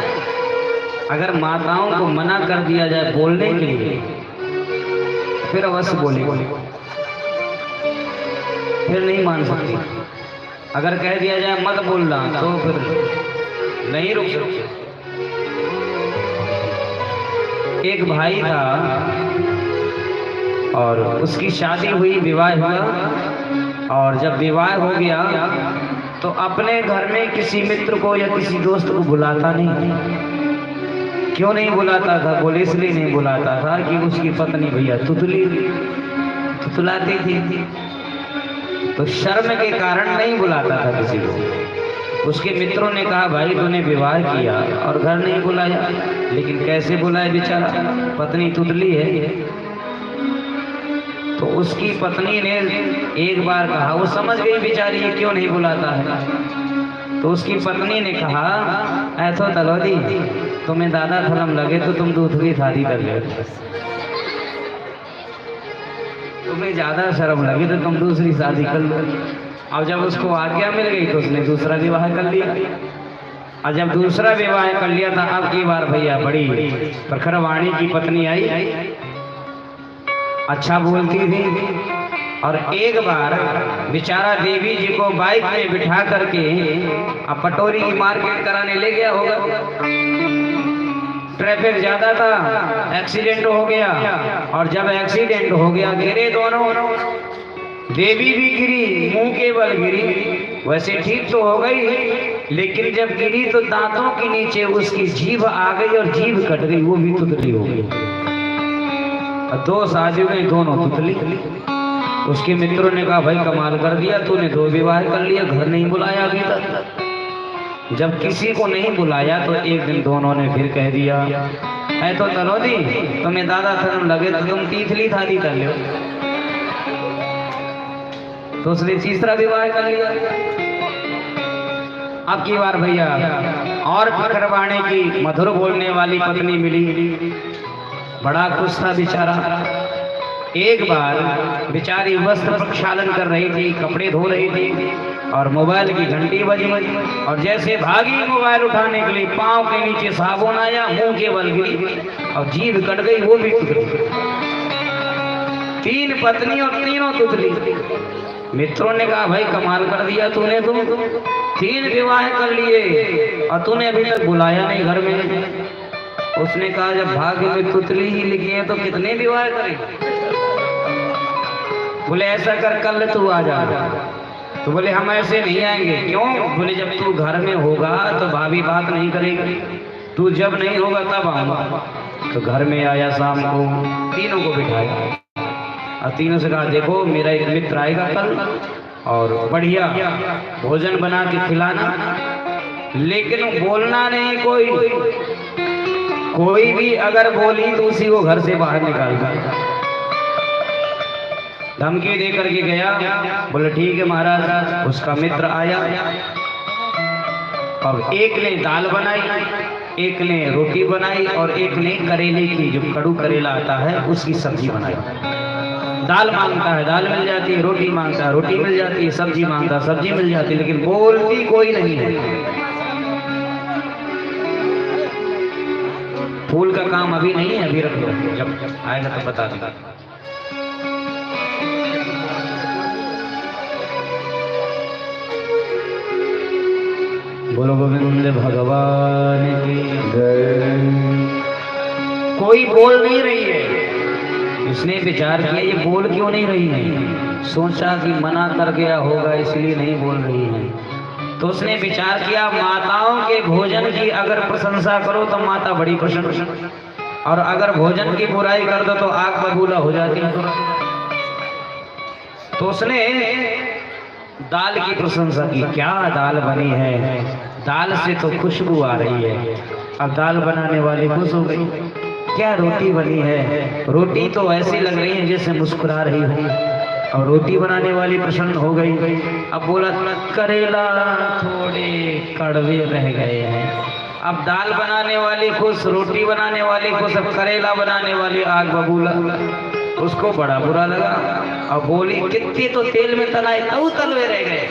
अगर माताओं को मना कर दिया जाए बोलने के लिए फिर अवश्य बोलेगी, फिर नहीं मान सकती। अगर कह दिया जाए मत बोलना तो फिर नहीं रुक सकती। एक भाई था और उसकी शादी हुई, विवाह हुआ, और जब विवाह हो गया तो अपने घर में किसी मित्र को या किसी दोस्त को बुलाता नहीं। क्यों नहीं बुलाता था? बोले इसलिए नहीं बुलाता था कि उसकी पत्नी भैया तुतलाती थी, तो शर्म के कारण नहीं बुलाता था किसी को। उसके मित्रों ने कहा भाई तूने विवाह किया और घर नहीं बुलाया, लेकिन कैसे बुलाए बेचारा, पत्नी तुतली है। तो उसकी पत्नी ने एक बार कहा, वो समझ गई बेचारी ये क्यों नहीं बुलाता है। तो उसकी पत्नी ने कहा ऐथो तलौदी तुम्हें दादा धर्म लगे तो तुम दूसरी शादी कर ले, तुम्हें ज्यादा शर्म लगे तो तुम दूसरी शादी कर लो। अब जब उसको आज्ञा मिल गई तो उसने दूसरा विवाह कर लिया, और जब दूसरा विवाह कर लिया था अब की बार भैया बड़ी प्रखर वाणी की पत्नी आई, अच्छा बोलती थी। और एक बार बेचारा देवी जी को बाइक में बिठा करके अब पटोरी की मार्केट कराने ले गया होगा, ट्रैफिक ज्यादा था, एक्सीडेंट हो गया। और जब एक्सीडेंट हो गया गिरे दोनों, देवी भी गिरी, मुंह के बल गिरी। वैसे ठीक तो हो गई, लेकिन जब गिरी तो दांतों के नीचे उसकी जीभ आ गई और जीभ कट गई, वो भी तुतली हो गई। दो शादी हुई, दोनों तुतली। उसके मित्रों ने कहा भाई कमाल कर दिया तूने, दो विवाह कर लिया, घर नहीं बुलाया अभी तक। जब किसी को नहीं बुलाया तो एक दिन दोनों ने फिर कह दिया है तो तलौदी तुम्हें दादा धर्म लगे तो तुम तीसरी शादी कर लो। तो उसने तीसरा विवाह कर लिया। अब की बार भैया और प्रखरवाणी की मधुर बोलने वाली पत्नी मिली, बड़ा खुश था बेचारा। एक बार बेचारी वस्त्र प्रक्षालन कर रही थी, कपड़े धो रही थी, और मोबाइल की घंटी बजी, और जैसे भागी मोबाइल उठाने के लिए पांव के नीचे साबुन आया, मुंह के बल गिरी और जीभ कट गई, वो भी टूट गई। तीन पत्नी और तीनों तुतली। मित्रों ने कहा भाई कमाल कर दिया तूने, तुम तीन विवाह कर लिए और तूने अभी तक बुलाया नहीं घर में। उसने कहा जब भाग्य में तुतली ही लिखी है तो कितने विवाह करें। बोले ऐसा कर कल तू आ जा। तो बोले हम ऐसे नहीं आएंगे। क्यों? बोले जब तू घर में होगा तो भाभी बात नहीं करेगी, तू जब नहीं होगा तब आऊंगा। तो घर में आया, शाम को तीनों को बिठाया और तीनों से कहा देखो मेरा एक मित्र आएगा कल और बढ़िया भोजन बना के खिलाना, लेकिन बोलना नहीं कोई भी अगर बोली तो उसी को घर से बाहर निकालना। धमकी दे करके गया। बोले ठीक है महाराज। उसका मित्र आया, अब एक ने दाल बनाई, एक ने रोटी बनाई और एक ने करेले की, जो कड़ू करेला आता है उसकी सब्जी बनाई। दाल मांगता है दाल मिल जाती है, रोटी मांगता है रोटी मिल जाती है, सब्जी मांगता है सब्जी मिल जाती है, लेकिन बोलती कोई नहीं है। फूल का काम अभी नहीं है, अभी रख लो, जब आएगा तो बता देगा। बोलो गोविंद भगवान की जय। कोई बोल नहीं रही है। इसने विचार किया ये बोल क्यों नहीं रही है, सोचा कि मना कर गया होगा इसलिए नहीं बोल रही है। तो उसने विचार किया माताओं के भोजन की अगर प्रशंसा करो तो माता बड़ी प्रसन्न, और अगर भोजन की बुराई कर दो तो आग बबूला हो जाती है। तो उसने दाल की प्रशंसा की, क्या दाल बनी है, दाल से तो खुशबू आ रही है। अब दाल बनाने वाली खुश हो गई। क्या रोटी बनी है, रोटी तो ऐसी लग रही है जैसे मुस्कुरा रही है। और रोटी बनाने वाली प्रसन्न हो गई। अब बोला करेला थोड़े कड़वे रह गए हैं। अब दाल बनाने वाली खुश, रोटी बनाने वाली खुश, अब करेला बनाने वाली आग बबूला। उसको बड़ा बुरा लगा और बोली कितने तो तेल में तलाए तब तलवे रह गए,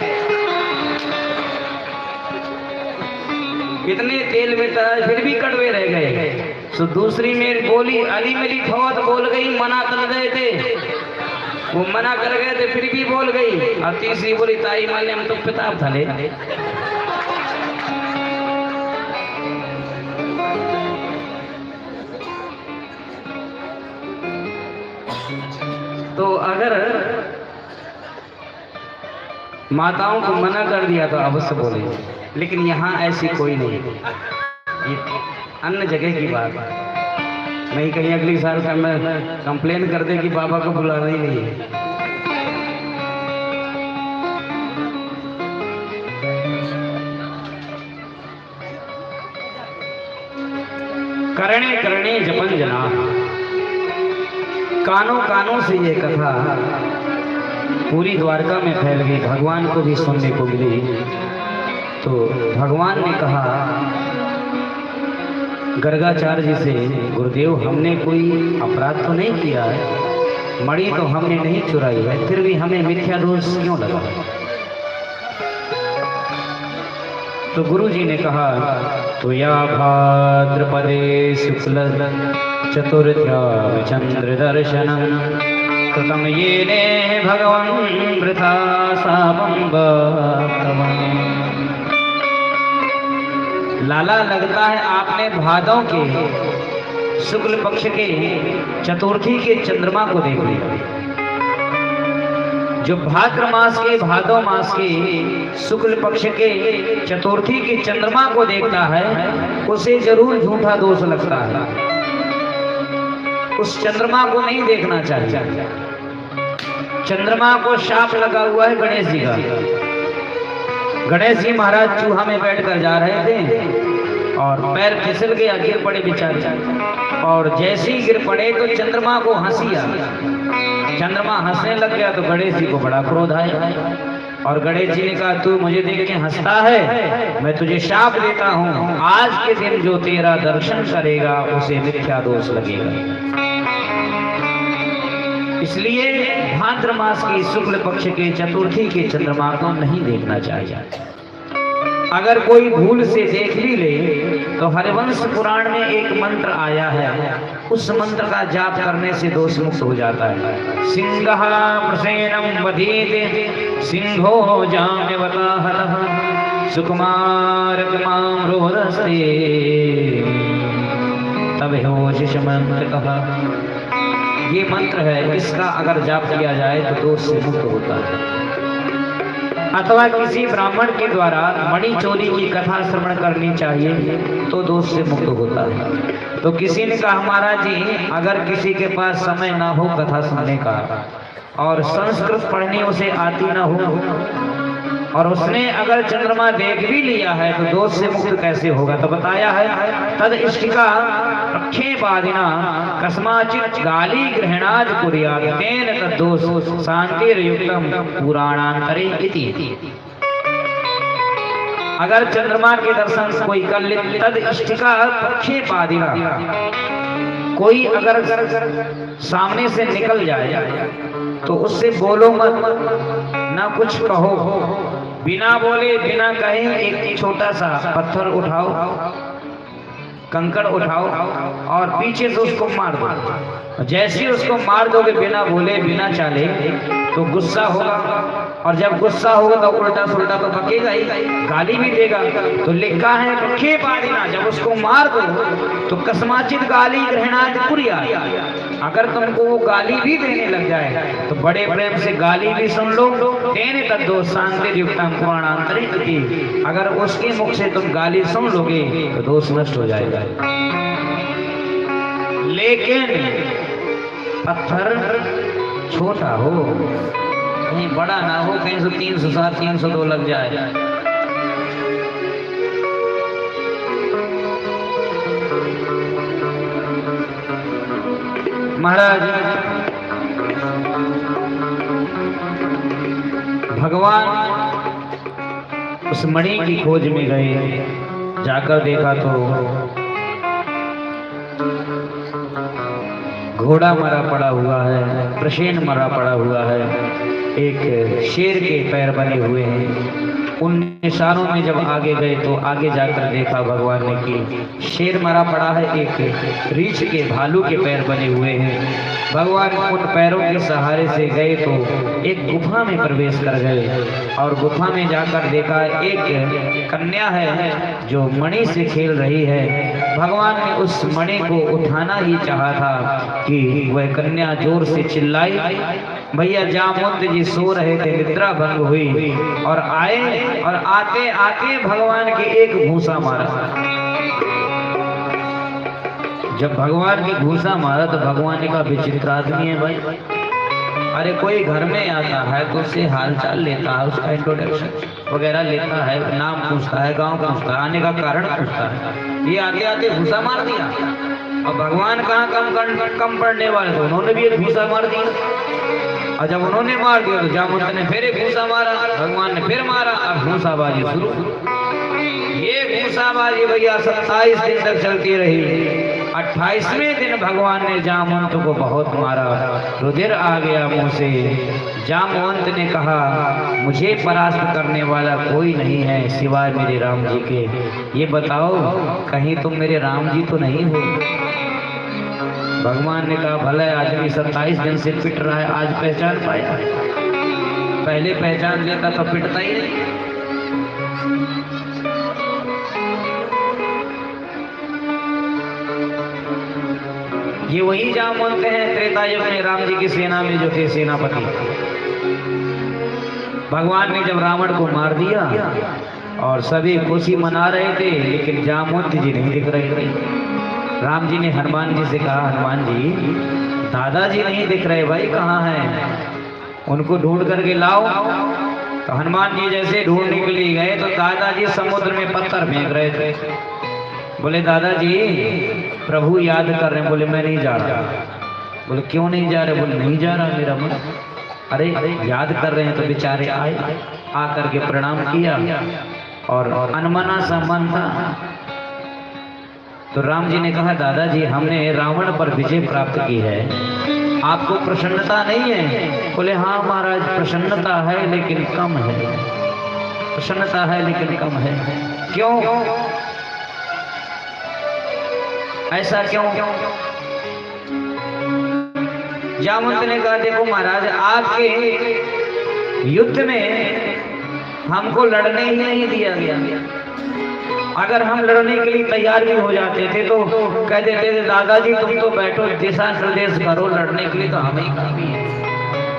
कितने तेल में तलाए फिर भी कड़वे रह गए। तो दूसरी में बोली अली मेरी थोत बोल गई, मना कर गए थे, वो मना कर गए थे फिर भी बोल गई। और तीसरी बोली ताई माने हम तो पिताब थले। तो अगर माताओं को मना कर दिया तो अवश्य बोले, लेकिन यहाँ ऐसी कोई नहीं। ये अन्य जगह की बात है, नहीं कहीं अगली साल का मैं कंप्लेन कर दे कि बाबा को बुलाना ही नहीं है। करणे करणे जपन जना, कानों कानों से ये कथा पूरी द्वारका में फैल गई, भगवान को भी सुनने को मिली। तो भगवान ने कहा गर्गाचार्य जी से, गुरुदेव हमने कोई अपराध तो नहीं किया है, मणि तो हमने नहीं चुराई है, फिर भी हमें मिथ्या दोष क्यों लगा? तो गुरु जी ने कहा, तो या भाद्रपदे शुक्ल चतुर्थ्यां चंद्र दर्शनम कृतम येने भगवान वृथा शापं बप्तवान्। लाला लगता है आपने भादों के शुक्ल पक्ष के चतुर्थी के चंद्रमा को देख लिया। जो भाद्र मास के भादो मास के शुक्ल पक्ष के चतुर्थी के चंद्रमा को देखता है, उसे जरूर झूठा दोष लगता है। उस चंद्रमा को नहीं देखना चाहिए। चंद्रमा को शाप लगा हुआ है गणेश जी का। गणेश जी महाराज चूहा में बैठकर जा रहे थे और पैर फिसल गया, गिर पड़े बेचारे। और जैसे ही गिर पड़े तो चंद्रमा को हंसी आ गई। चंद्रमा हंसने लग गया तो गणेश जी को बड़ा क्रोध आया। और गणेश जी ने कहा, तू मुझे देख के हंसता है, मैं तुझे शाप देता हूँ, आज के दिन जो तेरा दर्शन करेगा उसे मिथ्या दोष लगेगा। इसलिए भाद्र मास की शुक्ल पक्ष के चतुर्थी के चंद्रमा को नहीं देखना चाहिए। अगर कोई भूल से देख भी ले तो हरिवंश पुराण में एक मंत्र आया है, उस मंत्र का जाप करने से दोष मुक्त हो जाता है। सिंहः प्रसेनम वधीते सिंहो जाम्यवताहतः सुकुमारकमां रोदस्ते तबहोशिष मंत्रकः। ये मंत्र है, इसका अगर जाप किया जाए तो दोष से मुक्त होता है। अथवा किसी ब्राह्मण के द्वारा मणि चोरी की कथा श्रवण करनी चाहिए तो दोष से मुक्त होता है। तो किसी ने कहा, महाराज जी अगर किसी के पास समय ना हो कथा सुनने का और संस्कृत पढ़नी उसे आती ना हो और उसने अगर चंद्रमा देख भी लिया है तो दोष से मुक्त कैसे होगा? तो बताया है, तद इष्टिका प्रक्षेपादिना कस्माचित् गाली गृहणाद कुर्यात् तेन तद्दोष शांतिर्युक्तम पुराणांतरे इति। अगर चंद्रमा के दर्शन कोई कर ले, तद इष्टिका प्रक्षेपादिना, कोई अगर सामने से निकल जाए तो उससे बोलो मत, ना कुछ कहो, बिना बोले बिना कहे एक छोटा सा पत्थर उठाओ, कंकड़ उठाओ और पीछे से उसको मार दो। जैसे ही उसको मार दोगे बिना बोले बिना चाले तो गुस्सा होगा, और जब गुस्सा होगा तो उल्टा सुल्टा तो बकेगा ही, गाली भी देगा। तो लिखा है प्रक्षेपादिना, जब उसको मार दो तो कस्माचित गाली ग्रहणाद कुर्यात्, अगर तुमको वो गाली भी देने लग जाए तो बड़े प्रेम से गाली भी सुन लो। तेन तद्दोष शांतिर्युक्तम पुराणांतरे इति, अगर उसके मुख से तुम गाली सुन लोगे तो दोष नष्ट हो जाएगा। लेकिन पत्थर छोटा हो, कहीं बड़ा ना हो, कहीं से 307 302 लग जाए। महाराज भगवान उस मणि की खोज में गए, जाकर देखा तो घोड़ा मरा पड़ा हुआ है, प्रसेन मरा पड़ा हुआ है, एक शेर के पैर बने हुए हैं। उन निशानों में जब आगे गए तो आगे जाकर देखा भगवान ने कि शेर मरा पड़ा है, एक रीछ के भालू के पैर बने हुए हैं। भगवान उन पैरों के सहारे से गए तो एक गुफा में प्रवेश कर गए और गुफा में जाकर देखा एक कन्या है जो मणि से खेल रही है। भगवान ने उस मणि को उठाना ही चाहा था कि वह कन्या जोर से चिल्लाई। भैया जामुन जी सो रहे थे, निद्रा भंग हुई और आए और आते आते भगवान के एक घूंसा मारा। जब भगवान के घूंसा मारा तो भगवान ने कहा विचित्र आदमी है भाई। अरे कोई घर में आता है तो उससे हालचाल लेता है, उसका इंट्रोडक्शन वगैरह लेता है, नाम पूछता है, गांव पूछता है, आने का कारण पूछता है। ये आते आते घूसा मार दिया। और भगवान कहाँ कम पड़ने वाले थे, उन्होंने भी एक घूसा मार दिया। और जब उन्होंने मार दिया तो जामवंत ने फिर एक घूसा मारा, भगवान ने फिर मारा। अब घूसाबाजी शुरू। ये घूसाबाजी भैया 27 दिन तक चलती रही। 28वें दिन भगवान ने जामवंत को बहुत मारा, रुधिर आ गया मुंह से। जामवंत ने कहा मुझे परास्त करने वाला कोई नहीं है सिवाय मेरे राम जी के। ये बताओ कहीं तुम मेरे राम जी तो नहीं हो? भगवान ने कहा भले आदमी 27 दिन से पिट रहा है, आज पहचान पाया। पहले पहचान लेता तो पिटता ही नहीं। ये वही जामवंत हैं त्रेता युग में राम जी की सेना में जो थे सेनापति। भगवान ने जब रावण को मार दिया और सभी खुशी मना रहे थे, लेकिन जामवंत जी नहीं दिख रहे थे। राम जी ने हनुमान जी से कहा हनुमान जी दादाजी नहीं दिख रहे भाई, कहाँ हैं? उनको ढूंढ करके लाओ। तो हनुमान जी जैसे ढूंढने के लिए गए तो दादाजी समुद्र में पत्थर फेंक रहे थे। बोले दादाजी प्रभु याद कर रहे हैं। बोले मैं नहीं जा रहा। बोले क्यों नहीं जा रहे? बोले नहीं जा रहा मेरा मन। अरे याद कर रहे हैं तो बेचारे आए, आकर के प्रणाम किया और अनमना सा मन था। तो राम जी ने कहा दादाजी हमने रावण पर विजय प्राप्त की है, आपको प्रसन्नता नहीं है? बोले हाँ महाराज प्रसन्नता है लेकिन कम है, प्रसन्नता है लेकिन कम है। क्यों ऐसा क्यों? जामवंत ने कहा देखो महाराज आपके युद्ध में हमको लड़ने ही नहीं दिया गया। अगर हम लड़ने के लिए तैयार भी हो जाते थे तो कह देते थे दादाजी तुम तो बैठो दिशा निर्देश करो, लड़ने के लिए तो हमें ही काफी है।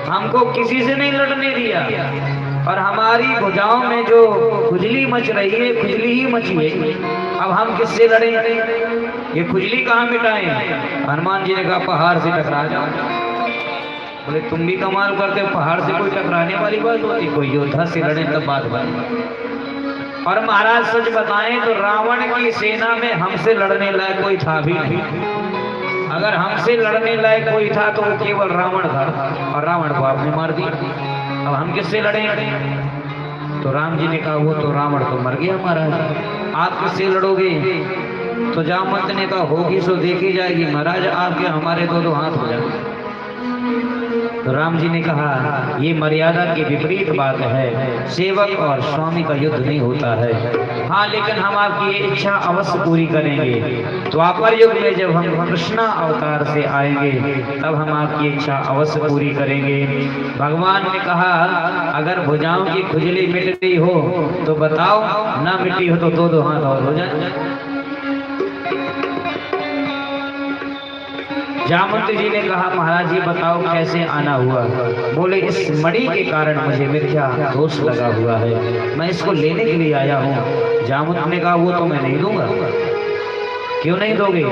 हमको किसी से नहीं लड़ने दिया और हमारी भुजाओं में जो खुजली मच रही है खुजली ही मची है। अब हम किससे लड़ें? ये खुजली कहाँ मिटाएं? हनुमान जी ने कहा पहाड़ से टकरा जाओ। बोले तुम भी कमाल करते हो, पहाड़ से कोई टकराने वाली बात होती? कोई योद्धा से लड़े तब बात बनी। और महाराज सच बताएं तो रावण की सेना में हमसे लड़ने लायक कोई था भी नहीं। अगर हमसे लड़ने लायक कोई था तो वो केवल रावण था और रावण को आपने मार दिया। अब हम किससे लड़े? तो राम जी ने कहा वो तो रावण तो मर गया महाराज, आप किससे लड़ोगे? तो जामवंत ने कहा होगी सो देखी जाएगी महाराज, आपके हमारे दो हाथ हो जाए। तो राम जी ने कहा ये मर्यादा की विपरीत बात है, सेवक और स्वामी का युद्ध नहीं होता है। हाँ लेकिन हम आपकी ये इच्छा अवश्य पूरी करेंगे। द्वापर युग में जब हम कृष्णा अवतार से आएंगे तब हम आपकी इच्छा अवश्य पूरी करेंगे। भगवान ने कहा अगर भुजाओं की खुजली मिट गई हो तो बताओ, ना मिटी हो तो दो हाथ और हो जाए। जामवंत जी ने कहा महाराज जी बताओ कैसे आना हुआ? बोले इस मणि के कारण मुझे मिथ्या दोष लगा हुआ है, मैं इसको लेने के लिए आया हूँ। जामवंत ने कहा वो तो मैं नहीं दूंगा। क्यों नहीं दोगे?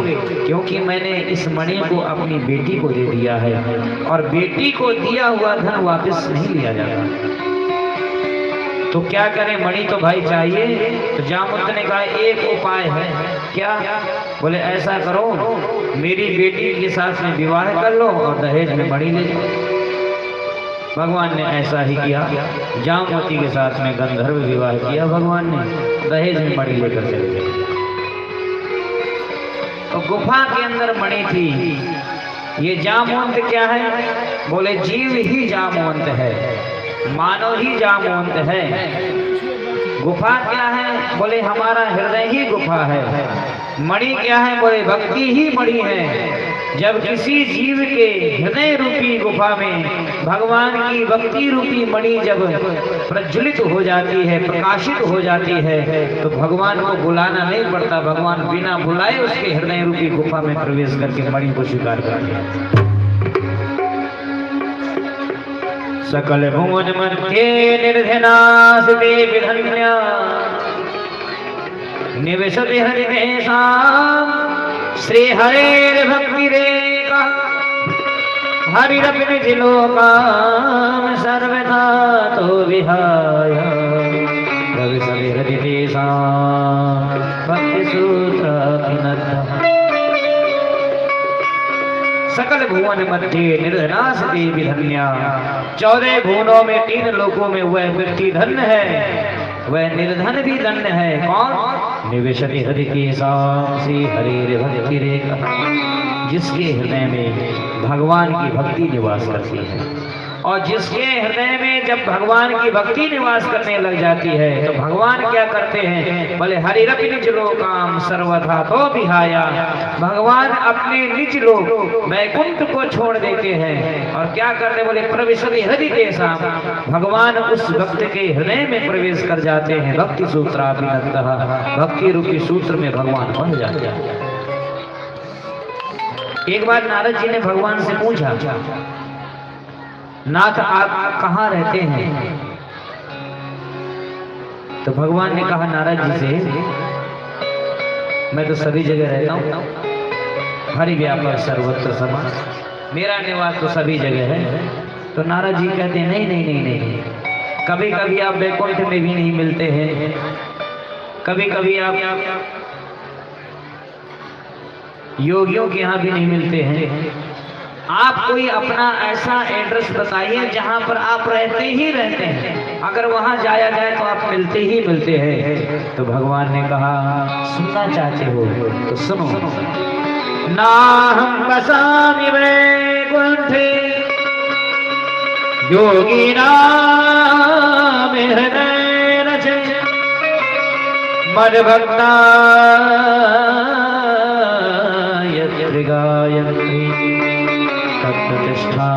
क्योंकि मैंने इस मणि को अपनी बेटी को दे दिया है और बेटी को दिया हुआ धन वापस नहीं लिया जाता। तो क्या करें, मणि तो भाई चाहिए। तो जामवंत ने कहा एक उपाय है। क्या? बोले ऐसा करो मेरी बेटी के साथ में विवाह कर लो और दहेज में मणि ले लो। भगवान ने ऐसा ही किया, जामवती के साथ में गंधर्व विवाह किया भगवान ने, दहेज में मणि लेकर चले गए। तो गुफा के अंदर मणि थी। ये जामवंत क्या है? बोले जीव ही जामवंत है, मानव ही जामवंत है। गुफा क्या है? बोले हमारा हृदय ही गुफा है। मणि क्या है? बोले भक्ति ही मणि है। जब किसी जीव के हृदय रूपी गुफा में भगवान की भक्ति रूपी मणि जब प्रज्वलित हो जाती है, प्रकाशित हो जाती है, तो भगवान को बुलाना नहीं पड़ता, भगवान बिना बुलाए उसके हृदय रूपी गुफा में प्रवेश करके मणि को स्वीकार करते हैं। सकल भुवन मध्य निर्धनास देवी धन्या निवसति हरिवेशाम श्री हरेर भक्ति रेखा हरिरपि निधि लोकाम सर्वथा तो विहाय प्रविशति हृदि देशाम। भक्ति सूत्र सकल भुवन मध्य निर्धनास देवी धन्या। 14 भुवनों में 3 लोकों में वह व्यक्ति धन्य है, वह निर्धन भी धन्य है। कौन? निवेशति हरि के साक्षी हरि भक्ति रेखा, जिसके हृदय में भगवान की भक्ति निवास करती है। और जिसके हृदय में जब भगवान की भक्ति निवास करने लग जाती है तो भगवान क्या करते हैं? बोले हरिरपि निज लोकाम सर्वथा तो विहाया। भगवान अपने निज लोक वैकुंठ को छोड़ देते हैं और क्या करते? बोले प्रविशति हृदय देशा, भगवान उस भक्त के हृदय में प्रवेश कर जाते हैं। भक्ति सूत्राभिनंदः, भक्ति रूपी सूत्र में भगवान बन जाते हैं। एक बार नारद जी ने भगवान से पूछा, नाथ आप कहाँ रहते हैं? तो भगवान ने कहा नारद जी से, मैं तो सभी जगह रहता हूँ, हरि व्यापक सर्वत्र समान, मेरा निवास तो सभी जगह है। तो नारद जी कहते हैं नहीं नहीं नहीं नहीं, कभी कभी आप वैकुंठ में भी नहीं मिलते हैं, कभी कभी आप योगियों के यहाँ भी नहीं मिलते हैं। आप कोई अपना ऐसा एड्रेस बताइए जहाँ पर आप रहते ही रहते हैं, अगर वहाँ जाया जाए तो आप मिलते ही मिलते हैं। तो भगवान ने कहा सुनना चाहते हो तो सुनो। नाहं वसामि वैकुंठे योगिनां हृदय रचे मद्भक्ता यत्र गायन्ति तत्प्रतिष्ठा।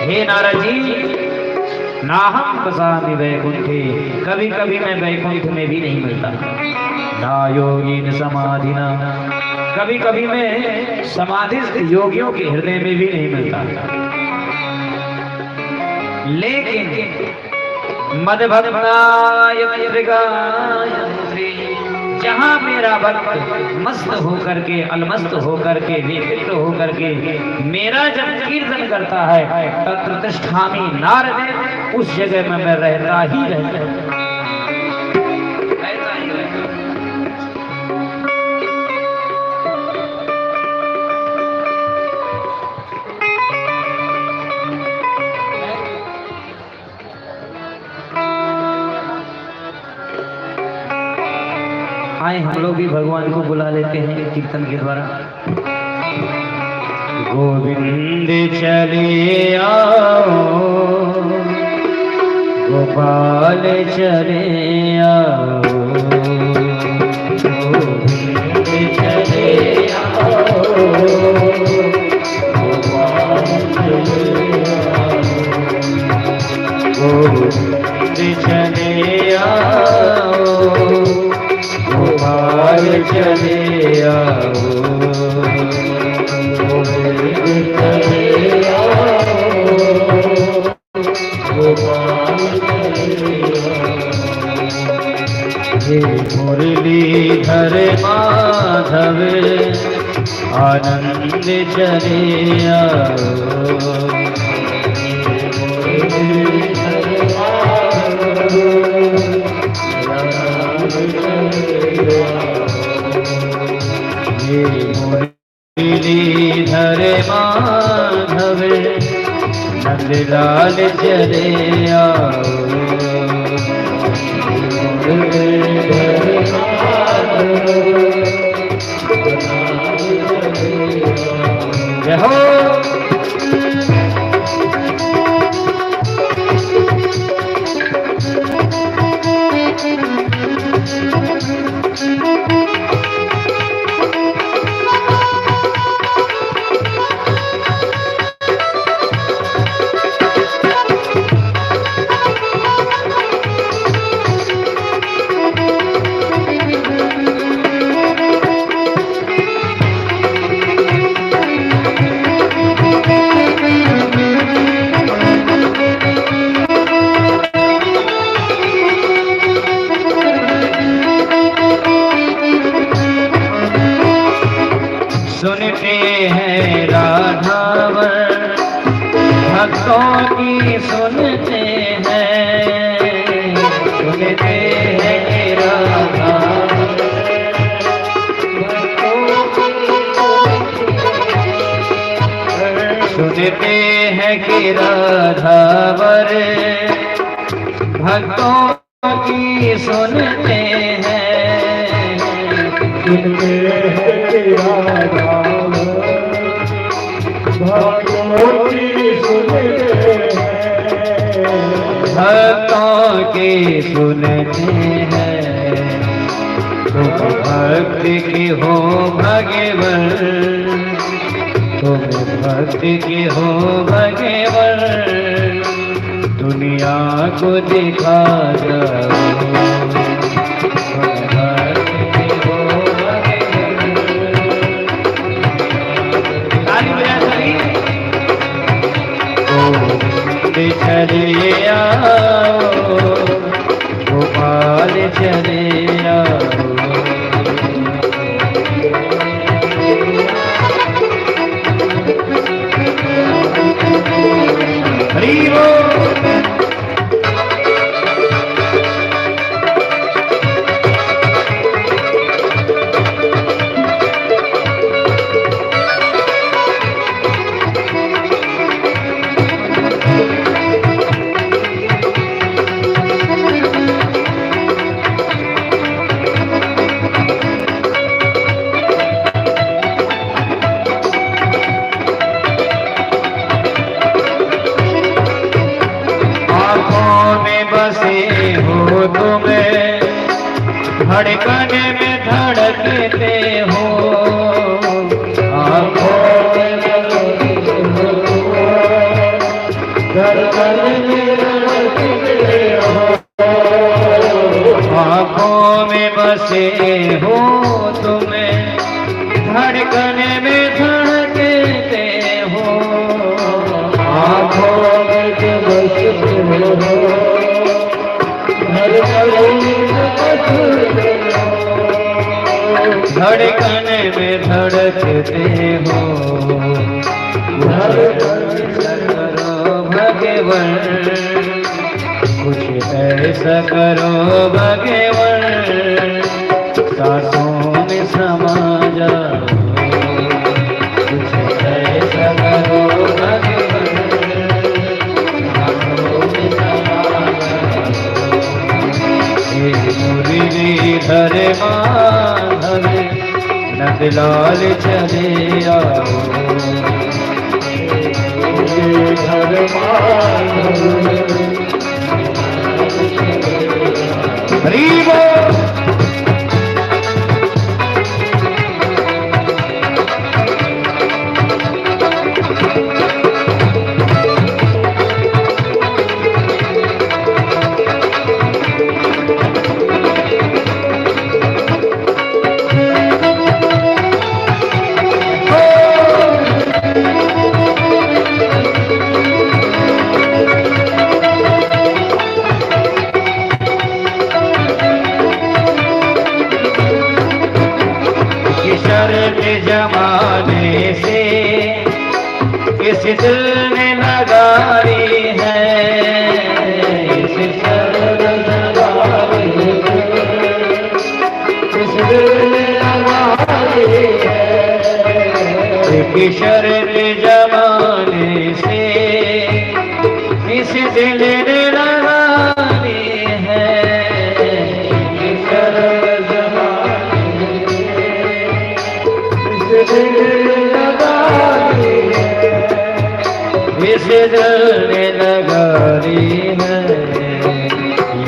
हे नारद जी, नाहं वसामि वैकुंठे, कभी कभी मैं वैकुंठ में भी नहीं मिलता। ना योगीन समाधिना, कभी कभी मैं समाधिस्थ योगियों के हृदय में भी नहीं मिलता। लेकिन मद्भक्ता यत्र गायन्ति, जहाँ मेरा भक्त मस्त होकर के, अलमस्त होकर के, विक्षिप्त होकर के मेरा जब कीर्तन करता है तत्र तिष्ठामि नारद, उस जगह में मैं रहता ही रहता हूँ। आए हम लोग भी भगवान को बुला लेते हैं कीर्तन के द्वारा। गोविंद चले आओ, गोपाल चले आओ, गोविंद चले आओ, गोपाल चले आओ, गोविंद चले आओ, गोपाल चले आओ, गोविंद चले आओ, गोपाल चले आओ। हे मुरलीधर माधव आनंद चले आओ, मुरलीधर माधव हे मुरलीधर माधव नंदलाल चले आओ, मुरलीधर माधव जय हो। सुनते हैं राधावर भक्तों की सुनते हैं, कहते हैं कि राधावर भक्तों की सुनते हैं, कहते हैं कि राधावर भक्तों की सुनते हैं, भक्तों की सुनते हैं। तुम भक्त की हो भगवन, तुम भक्त की हो भगवन, दुनिया को दिखा जाओ। तुम भक्त की हो भगवन। ताली बजा सभी। चले आओ गोपाल चले आओ। हरि बोल। बसे हो तुम्हें, धड़कन में धड़कते हो, आँखों में धड़कन में धड़कते हो, आँखों में बसे हो तुम्हें, धड़कन में धड़कते हो, आँखों में बसते हो, धड़कन में धड़कते हो। करो भगवन, कुछ ऐसा करो भगवन, सांसों में समा जाओ। कुछ ऐसा करो भगवन, सांसों में समा जाओ। मुरलीधर माधव नंदलाल चले आओ। मुरलीधर माधव हरि बोल। शर्त जमाने से इस दिल ने लगाई है, इस शर्त जमाने से इस दिल ने लगाई है, एक शर्त जमाने से इस दिल ने लगाई है, इस शर्त इस दिल ने लगाई है।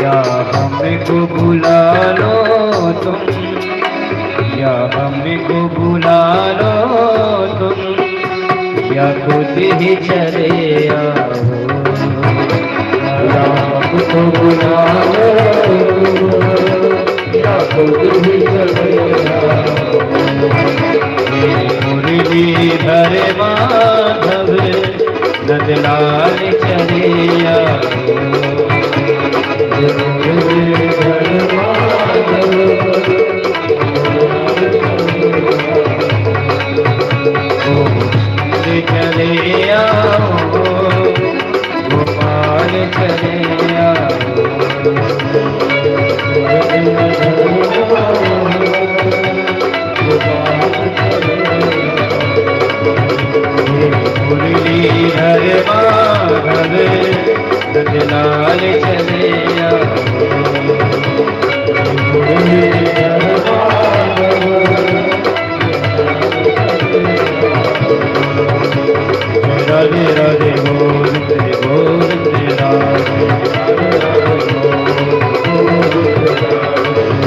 या हमको बुला लो तुम, या हमको बुला लो तुम, या खुद ही चले आओ। या हमको बुला लो या खुद ही चले आओ। मुरलीधर माधव नंदलाल चले आओ। मुरलीधर माधव चले आओ, गोपाल चले आओ। मुरलीधर हर माधव सतलाल चले राधे राधे गोविंद गोविंद राधे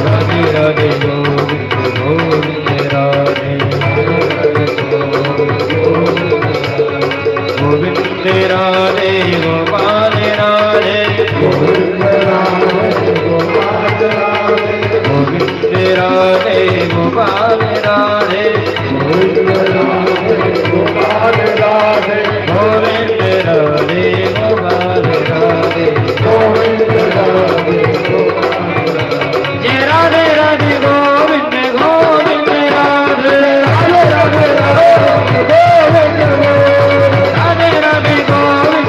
राधे राधे गोविंद गोविंद राधे गोविंद राधे गोपाल राधे गोविंद राधे गोपाल राधे गोविंद राधे गोपाल राधे जय राधे राधे गोविंद गोविंद राधे राधे राधे गोविंद राधे राधे गोविंद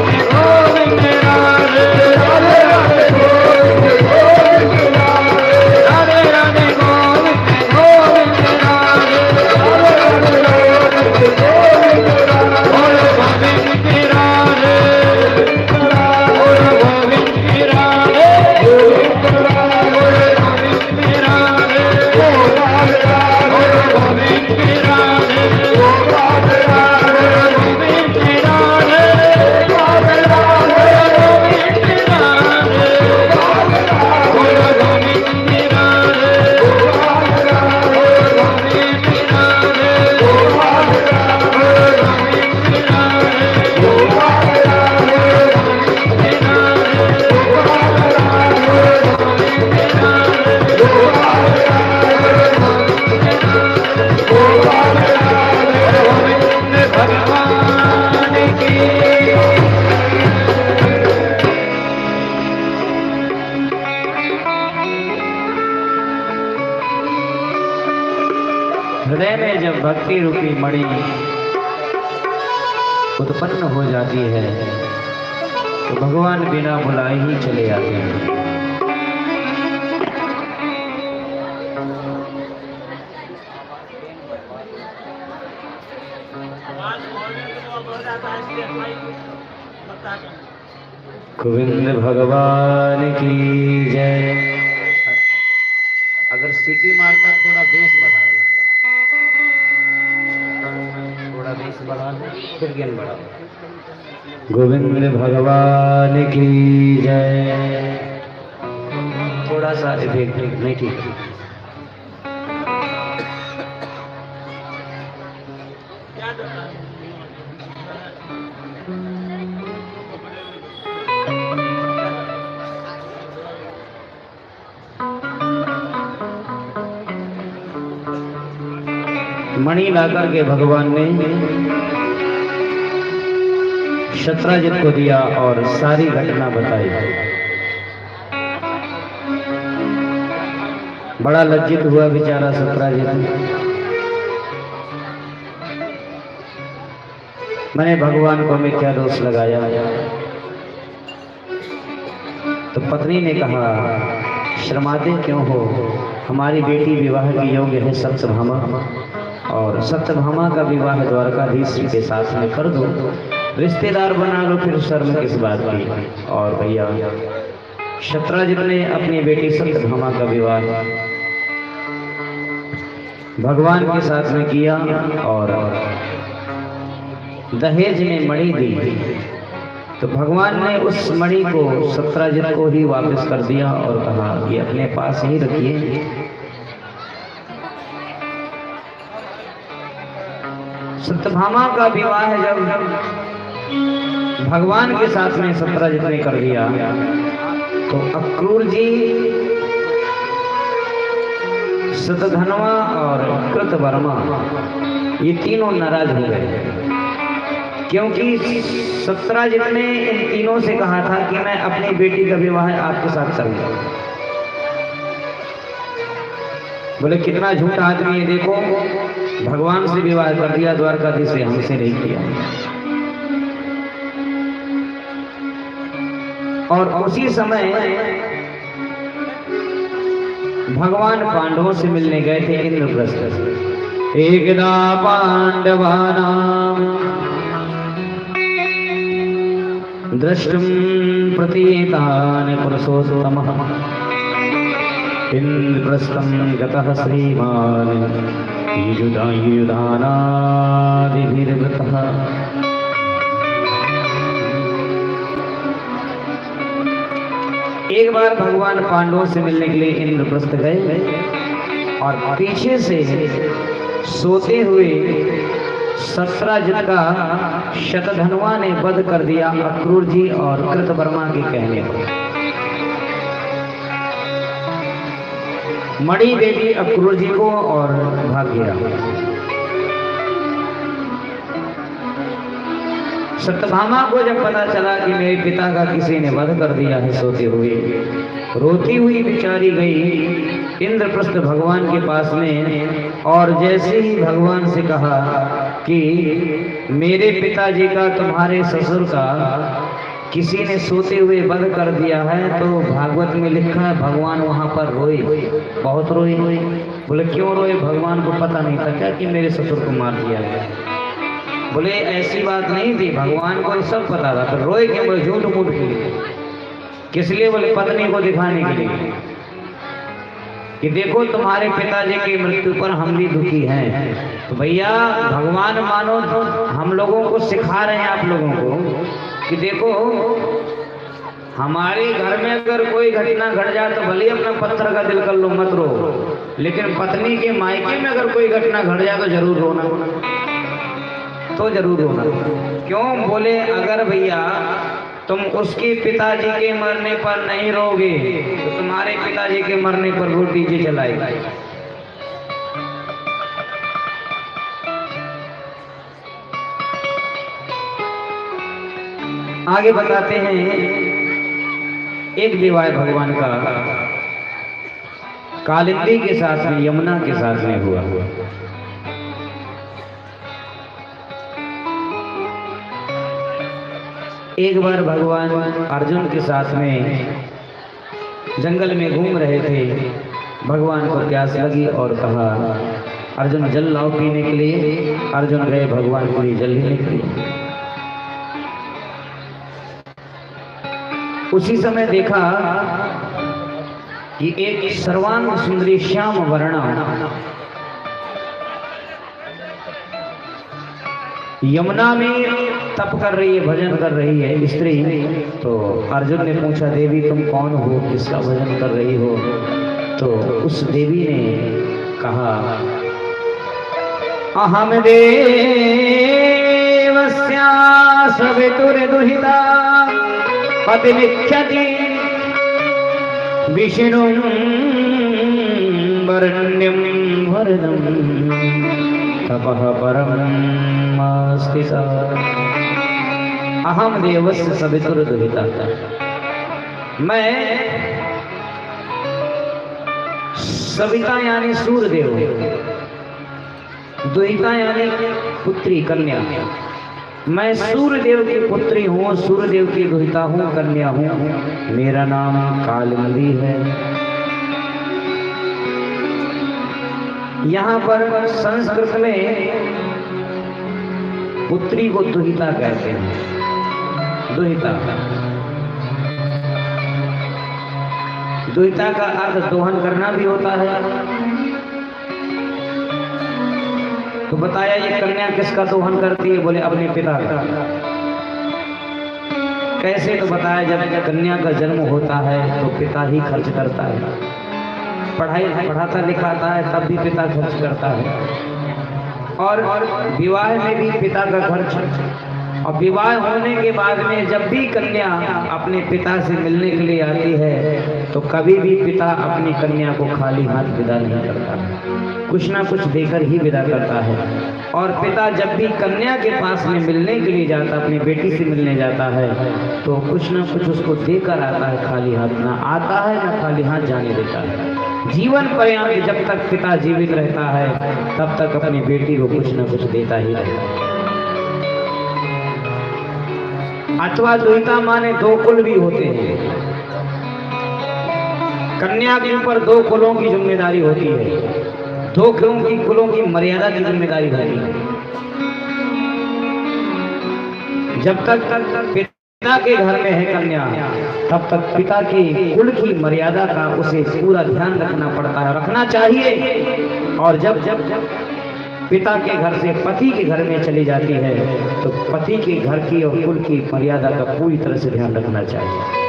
गोविंद राधे राधे राधे गोविंद गोविंद राधे राधे गोविंद गोविंद राधे राधे हृदय में जब भक्ति रूपी मणि उत्पन्न हो जाती है तो भगवान बिना बुलाए ही चले आते हैं। गोविंद भगवान की जय। अगर सीटी मारता थोड़ा बेस बढ़ा दे, थोड़ा बेस बढ़ा दे, फिर गेन बढ़ा दे। गोविंद भगवान की जय। थोड़ा सा इफेक्ट नहीं, ठीक है। मणि लाकर के भगवान ने शत्राजित को दिया और सारी घटना बताई। बड़ा लज्जित हुआ बेचारा शत्राजित। मैंने भगवान को मैं क्या दोष लगाया? तो पत्नी ने कहा, शर्माते क्यों हो? हमारी बेटी विवाह के योग्य है सत्यभामा, और सत्यभामा का विवाह द्वारकाधीश के साथ में कर दो, रिश्तेदार बना लो, फिर शर्म किस बात की। और भैया शत्राजित ने अपनी बेटी सत्यभामा का विवाह भगवान के साथ में किया और दहेज में मणि दी। तो भगवान ने उस मणि को शत्राजित को ही वापस कर दिया और कहा, ये अपने पास ही रखिए। सत्यभामा का विवाह जब भगवान के साथ में शत्राजित ने कर दिया तो अक्रूर जी, शतधन्वा और कृतवर्मा ये तीनों नाराज हो गए, क्योंकि शत्राजित ने इन तीनों से कहा था कि मैं अपनी बेटी का विवाह आपके साथ करूंगा। बोले कितना झूठा आदमी है, देखो भगवान से विवाह कर दिया, द्वारकाधीश से, हमसे नहीं किया। और उसी समय भगवान पांडवों से मिलने गए थे इंद्रप्रस्थ। एकदा पांडवानां दृष्टुम प्रतीतान पुरुषोत्तमः इंद्रप्रस्थं गतः श्रीमान युधानादिभिर्वृतः। एक बार भगवान पांडवों से मिलने के लिए इंद्रप्रस्थ गए और पीछे से सोते हुए सत्राजित का शतधनवा ने वध कर दिया अक्रूर जी और कृतवर्मा के कहने पर। मणि देवी अक्रूर जी को और भाग गया। सत्यभामा को जब पता चला कि मेरे पिता का किसी ने वध कर दिया है सोते हुए, रोती हुई बेचारी गई इंद्रप्रस्थ भगवान के पास में और जैसे ही भगवान से कहा कि मेरे पिताजी का तुम्हारे ससुर का किसी ने सोते हुए वध कर दिया है, तो भागवत में लिखा है भगवान वहां पर रोए, बहुत रोए। बोले क्यों रोए? भगवान को पता नहीं था क्या कि मेरे ससुर को मार दिया है? बोले ऐसी बात नहीं थी, भगवान को सब पता था। तो रोए क्यों? बोले झूठ मूठ के लिए। किस लिए? बोले पत्नी को दिखाने के लिए कि देखो तुम्हारे पिताजी की मृत्यु पर हम भी दुखी हैं। तो भैया भगवान मानो तो हम लोगों को सिखा रहे हैं आप लोगों को कि देखो हमारे घर में अगर कोई घटना घट जाए तो भले अपना पत्थर का दिल कर लो, मत रो, लेकिन पत्नी के मायके में अगर कोई घटना घट जाए तो जरूर रोना, तो जरूर रोना। क्यों? बोले अगर भैया तुम उसके पिताजी के मरने पर नहीं रोगे तो तुम्हारे पिताजी के मरने पर वो डीजे चलाएगा। आगे बताते हैं एक विवाह भगवान का कालिंदी के साथ में, यमुना के साथ में हुआ। एक बार भगवान अर्जुन के साथ में जंगल में घूम रहे थे। भगवान को प्यास लगी और कहा अर्जुन जल लाओ पीने के लिए। अर्जुन गए भगवान के लिए जल लेने के लिए। उसी समय देखा कि एक सर्वांग सुंदरी श्याम वर्णा यमुना में तप कर रही है, भजन कर रही है स्त्री। तो अर्जुन ने पूछा देवी तुम कौन हो, किसका भजन कर रही हो? तो उस देवी ने कहा अहम देवस्या सवितुर्दुहिता पतिमिच्छति विष्णुं वरण्यं वरदं तपः परमस्ति सा। अहम देवस्य सवितुर्दुहिता, मैं सविता यानी सूर्यदेव, दुहिता यानी पुत्री कन्या। मैं सूर्यदेव की पुत्री हूँ, सूर्यदेव की दुहिता हूँ, कन्या हूँ। मेरा नाम कालिंदी है। यहाँ पर संस्कृत में पुत्री को दुहिता कहते हैं। दुहिता, दुहिता का अर्थ दोहन करना भी होता है। तो बताया ये कन्या किसका दोहन करती है? बोले अपने पिता का। कैसे? तो बताया जब कन्या का जन्म होता है तो पिता ही खर्च करता है, पढ़ाता लिखाता है तब भी पिता खर्च करता है, और विवाह में भी पिता का खर्च। और विवाह होने के बाद में जब भी कन्या अपने पिता से मिलने के लिए आती है तो कभी भी पिता अपनी कन्या को खाली हाथ विदा नहीं करता, कुछ ना कुछ देकर ही विदा करता है। और पिता जब भी कन्या के पास में मिलने के लिए जाता, अपनी बेटी से मिलने जाता है, तो कुछ ना कुछ उसको देकर आता है, खाली हाथ ना आता है, ना खाली हाथ जाने देता है। जीवन पर्यंत जब तक पिता जीवित रहता है तब तक अपनी बेटी को कुछ ना कुछ देता ही रहता है। अथवा दुहिता माने दो कुल भी होते हैं। कन्या के ऊपर दो कुलों की जिम्मेदारी होती है, दो कुलों की मर्यादा की जिम्मेदारी होती है। जब तक पिता के घर में है कन्या, तब तक पिता की कुल की मर्यादा का उसे पूरा ध्यान रखना पड़ता है, रखना चाहिए। और जब पिता के घर से पति के घर में चली जाती है तो पति के घर की और कुल की मर्यादा का पूरी तरह से ध्यान रखना चाहिए।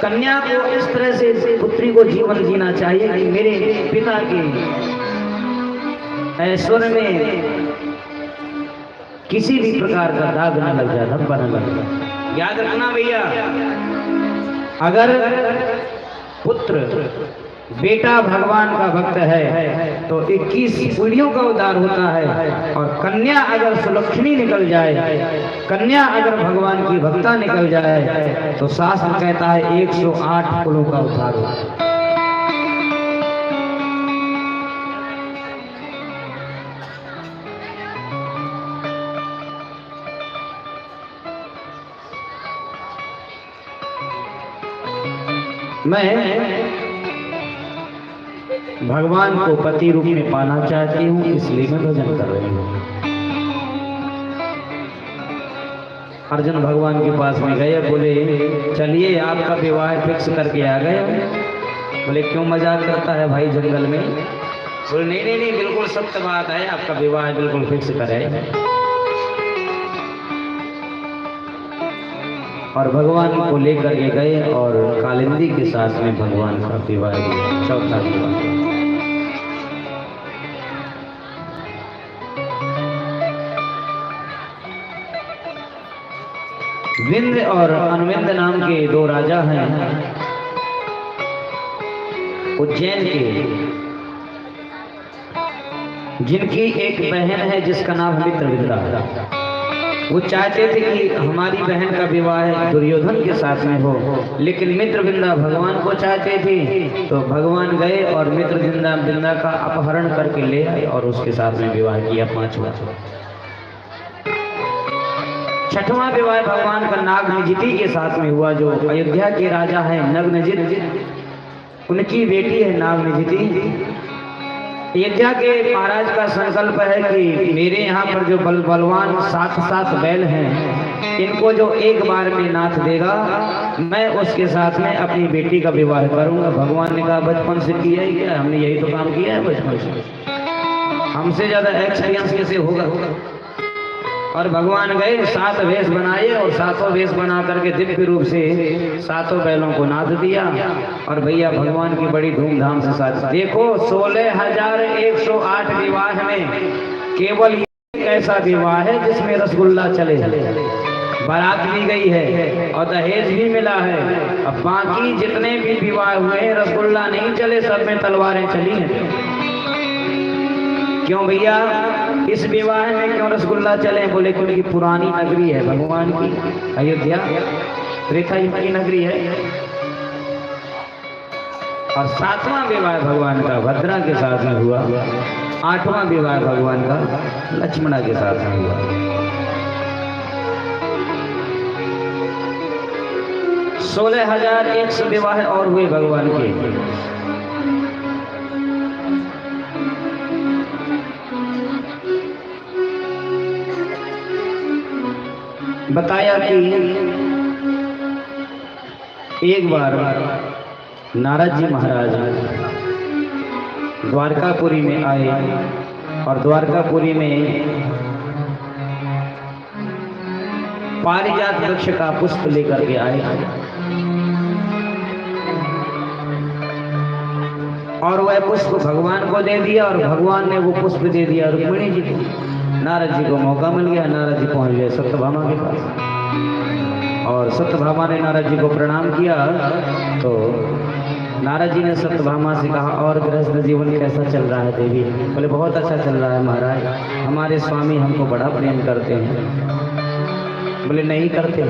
कन्या को इस तरह से पुत्री को जीवन जीना चाहिए कि मेरे पिता के ऐश्वर्य में किसी भी प्रकार का दाग न लग जाए, धब्बा न लग जाए। याद रखना भैया, अगर पुत्र बेटा भगवान का भक्त है तो 21 पीढ़ियों का उद्धार होता है। और कन्या अगर सुलक्षणी निकल जाए, कन्या अगर भगवान की भक्ता निकल जाए तो शास्त्र कहता है 108 कुलों का उद्धार होता है। मैं भगवान को पति रूप में पाना चाहती हूँ, इसलिए मैं भजन कर रही हूँ। अर्जुन भगवान के पास में गए, बोले चलिए आपका विवाह फिक्स करके आ गए। बोले क्यों मजाक करता है भाई जंगल में? बोले नहीं नहीं नहीं, बिल्कुल सत्य बात है, आपका विवाह बिल्कुल फिक्स करे। और भगवान को लेकर के गए और कालिंदी के साथ में भगवान का विवाह हुआ, चौथा विवाह। विंध्य और अनुविंध्य नाम के दो राजा हैं उज्जैन के, जिनकी एक बहन है जिसका नाम मित्रविंदा है। वो चाहते थे कि हमारी बहन का विवाह दुर्योधन के साथ में हो, लेकिन मित्रविंदा भगवान को चाहते थे। तो भगवान गए और मित्रविंदा का अपहरण करके ले आए और उसके साथ में विवाह किया, पांचवा। छठवां विवाह भगवान का नागनिजिति के साथ में हुआ, जो अयोध्या के राजा हैं नग्नजित, उनकी बेटी है नागनिजिति। अयोध्या के महाराज का संकल्प है कि मेरे यहाँ पर जो बलवान 7 बैल हैं, इनको जो एक बार में नाथ देगा, मैं उसके साथ में अपनी बेटी का विवाह करूंगा। भगवान ने कहा बचपन से किया ही क्या, हमने यही तो काम किया है बचपन से, हमसे ज्यादा एक्सपीरियंस कैसे होगा। और भगवान गए, 7 वेश बनाए और 7 वेश बना करके दिव्य रूप से 7 बैलों को नाद दिया। और भैया भगवान की बड़ी धूमधाम से शादी। देखो 16,108 विवाह में केवल एक ऐसा विवाह है जिसमें रसगुल्ला चले, बारात भी गई है और दहेज भी मिला है। अब बाकी जितने भी विवाह हुए हैं रसगुल्ला नहीं चले, सब में तलवारें चली हैं। क्यों भैया इस विवाह में क्यों रसगुल्ला चले? बोले क्योंकि पुरानी नगरी है भगवान की, अयोध्या त्रेता युग की नगरी है। और 7वां विवाह भगवान का भद्रा के साथ में हुआ, 8वां विवाह भगवान का लक्ष्मणा के साथ में हुआ। 16,100 विवाह और हुए भगवान के। बताया कि एक बार नारद जी महाराज द्वारकापुरी में आए और द्वारकापुरी में पारिजात वृक्ष का पुष्प लेकर के आए और वह पुष्प भगवान को दे दिया और भगवान ने वो पुष्प दे दिया रुक्मिणी जी को। नारद जी को मौका मिल गया, नारद जी पहुंच गए सत्यभामा के पास और सत्यभामा ने नारद जी को प्रणाम किया। तो नारद जी ने सत्यभामा से कहा और गृहस्थ जीवन कैसा चल रहा है देवी? बोले बहुत अच्छा चल रहा है महाराज, हमारे स्वामी हमको बड़ा प्रेम करते हैं। बोले नहीं करते,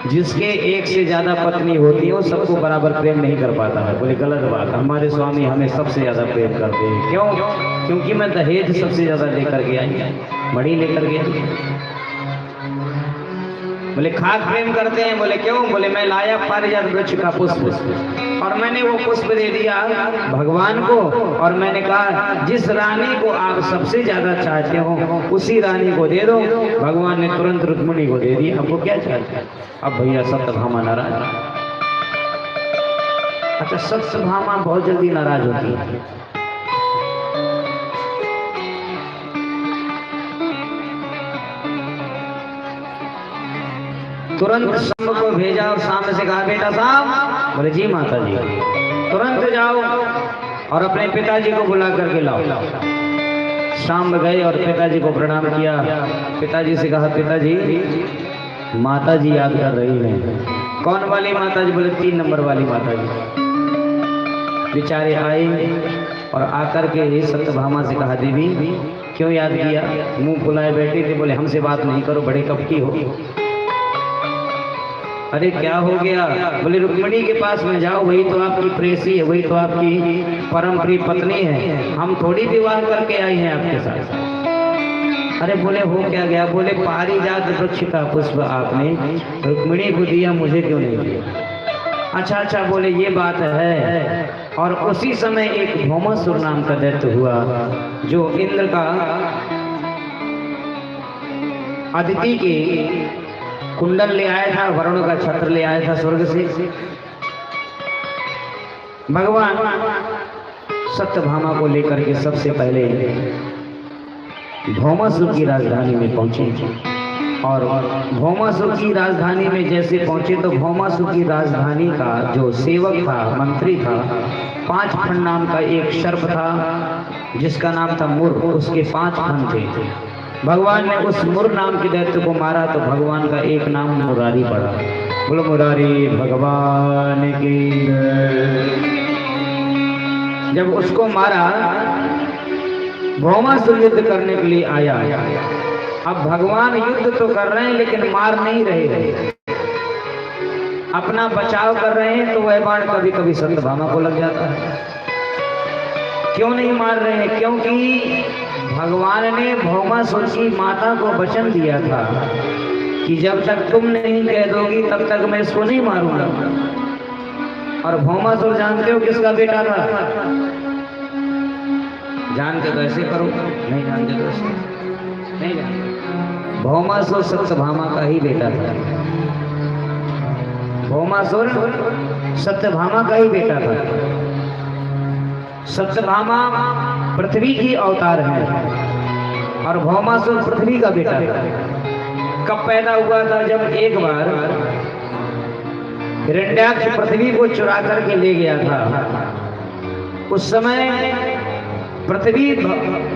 जिसके एक से ज्यादा पत्नी होती है वो सबको बराबर प्रेम नहीं कर पाता है। बोले गलत बात, हमारे स्वामी हमें सबसे ज्यादा प्रेम करते हैं। क्यों? क्योंकि मैं दहेज सबसे ज्यादा लेकर के आई, बड़ी लेकर गया। बोले खाक प्रेम करते हैं? बोले क्यों? बोले मैं लाया पारिजात वृक्ष का पुष्प और मैंने वो पुष्प दे दिया भगवान को, और मैंने कहा जिस रानी को आप सबसे ज्यादा चाहते हो उसी रानी को दे दो। भगवान ने तुरंत रुक्मिणी को दे दिया। आपको क्या चाहिए? अब भैया सत्यभामा नाराज। अच्छा, सत्यभामा बहुत जल्दी नाराज होती है। तुरंत शाम को भेजा और सामने से कहा बेटा साहब। बोले जी माता जी। तुरंत जाओ और अपने पिताजी को बुला करके लाओ। शाम में गए और पिताजी को प्रणाम किया। पिताजी से कहा पिताजी माता जी याद कर रही हैं। कौन वाली माता जी? बोले 3 नंबर वाली माता जी। बेचारे आए और आकर के सत्यभामा से कहा देवी क्यों याद किया? मुंह फुलाए बैठी थी। बोले हमसे बात नहीं करो, बड़े कपटी हो। अरे क्या हो गया? बोले रुक्मिणी के पास में जाओ, वही तो आपकी प्रेसी है, वही तो आपकी परम प्रिय पत्नी है। हम थोड़ी विवाह करके आई हैं आपके साथ। अरे बोले हो क्या गया? बोले पारिजात वृक्ष का पुष्प आपने रुक्मिणी को दिया, मुझे क्यों नहीं दिया? अच्छा अच्छा, बोले ये बात है। और उसी समय एक भौमासुर नाम का दैत्य हुआ जो इंद्र का अदिति के कुंडल ले आया था, वरुण का छत्र ले आया था स्वर्ग से। भगवान सत्यभामा को लेकर के सबसे पहले भौमासुर की राजधानी में पहुंचे और भौमासुर की राजधानी में जैसे पहुंचे तो भौमासुर की राजधानी का जो सेवक था, मंत्री था, 5 फण नाम का एक सर्प था जिसका नाम था मुर, उसके 5 फण थे। भगवान ने उस मुर नाम के दैत्य को मारा तो भगवान का एक नाम मुरारी पड़ा। बोलो मुरारी भगवान की। जब उसको मारा, भौमासुर युद्ध करने के लिए आया। अब भगवान युद्ध तो कर रहे हैं लेकिन मार नहीं रहे, अपना बचाव कर रहे हैं। तो वह बाण कभी कभी सत्यभामा को लग जाता है। क्यों नहीं मार रहे हैं? क्योंकि भगवान ने भौमासुर की माता को वचन दिया था कि जब तक तुम नहीं कह दोगी तब तक मैं इसको नहीं मारूंगा। और भौमासुर जानते हो किसका बेटा था? जानते तो ऐसे करो, नहीं जानते तो ऐसे नहीं जानते। भौमासुर सत्यभामा का ही बेटा था। भौमासुर सत्यभामा का ही बेटा था। सत्यभामा पृथ्वी की अवतार है और भौमासुर पृथ्वी का बेटा था। कब पैदा हुआ था? जब एक बार हिरण्याक्ष पृथ्वी को चुरा करके ले गया था। उस समय पृथ्वी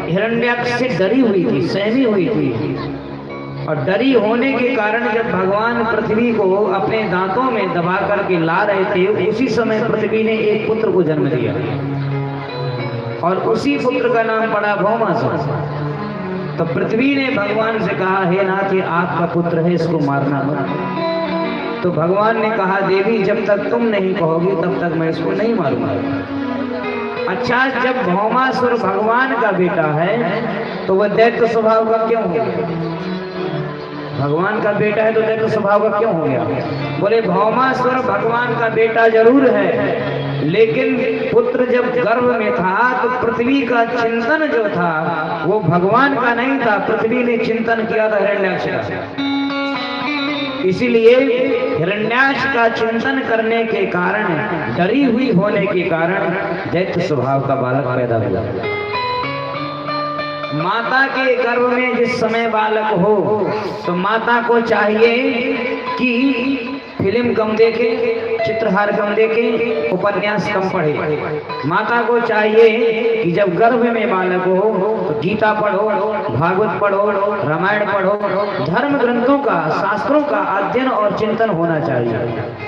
हिरण्याक्ष से डरी हुई थी, सहमी हुई थी। और डरी होने के कारण जब भगवान पृथ्वी को अपने दांतों में दबा करके ला रहे थे, उसी समय पृथ्वी ने एक पुत्र को जन्म दिया और उसी पुत्र का नाम पड़ा भौमासुर। तो पृथ्वी ने भगवान से कहा हे नाथ, ये आपका पुत्र है, इसको मारना मत। तो भगवान ने कहा देवी जब तक तुम नहीं कहोगी तब तक मैं इसको नहीं मारूंगा। अच्छा, जब भौमासुर भगवान का बेटा है तो वह दैत्य स्वभाव का क्यों हो गया? भगवान का बेटा है तो दैत्य स्वभाव का क्यों हो गया? बोले भौमासुर भगवान का बेटा जरूर है, लेकिन पुत्र जब गर्भ में था तो पृथ्वी का चिंतन जो था वो भगवान का नहीं था। पृथ्वी ने चिंतन किया था हिरण्याक्ष का। इसीलिए हिरण्याक्ष का चिंतन करने के कारण, डरी हुई होने के कारण दैत्य स्वभाव का बालक पैदा हुआ। माता के गर्भ में जिस समय बालक हो तो माता को चाहिए कि फिल्म कम देखे, चित्रहार कम देखे, उपन्यास कम पढ़े। माता को चाहिए कि जब गर्भ में बालक हो तो गीता पढ़ो, भागवत पढ़ो, रामायण पढ़ो, धर्म ग्रंथों का, शास्त्रों का अध्ययन और चिंतन होना चाहिए।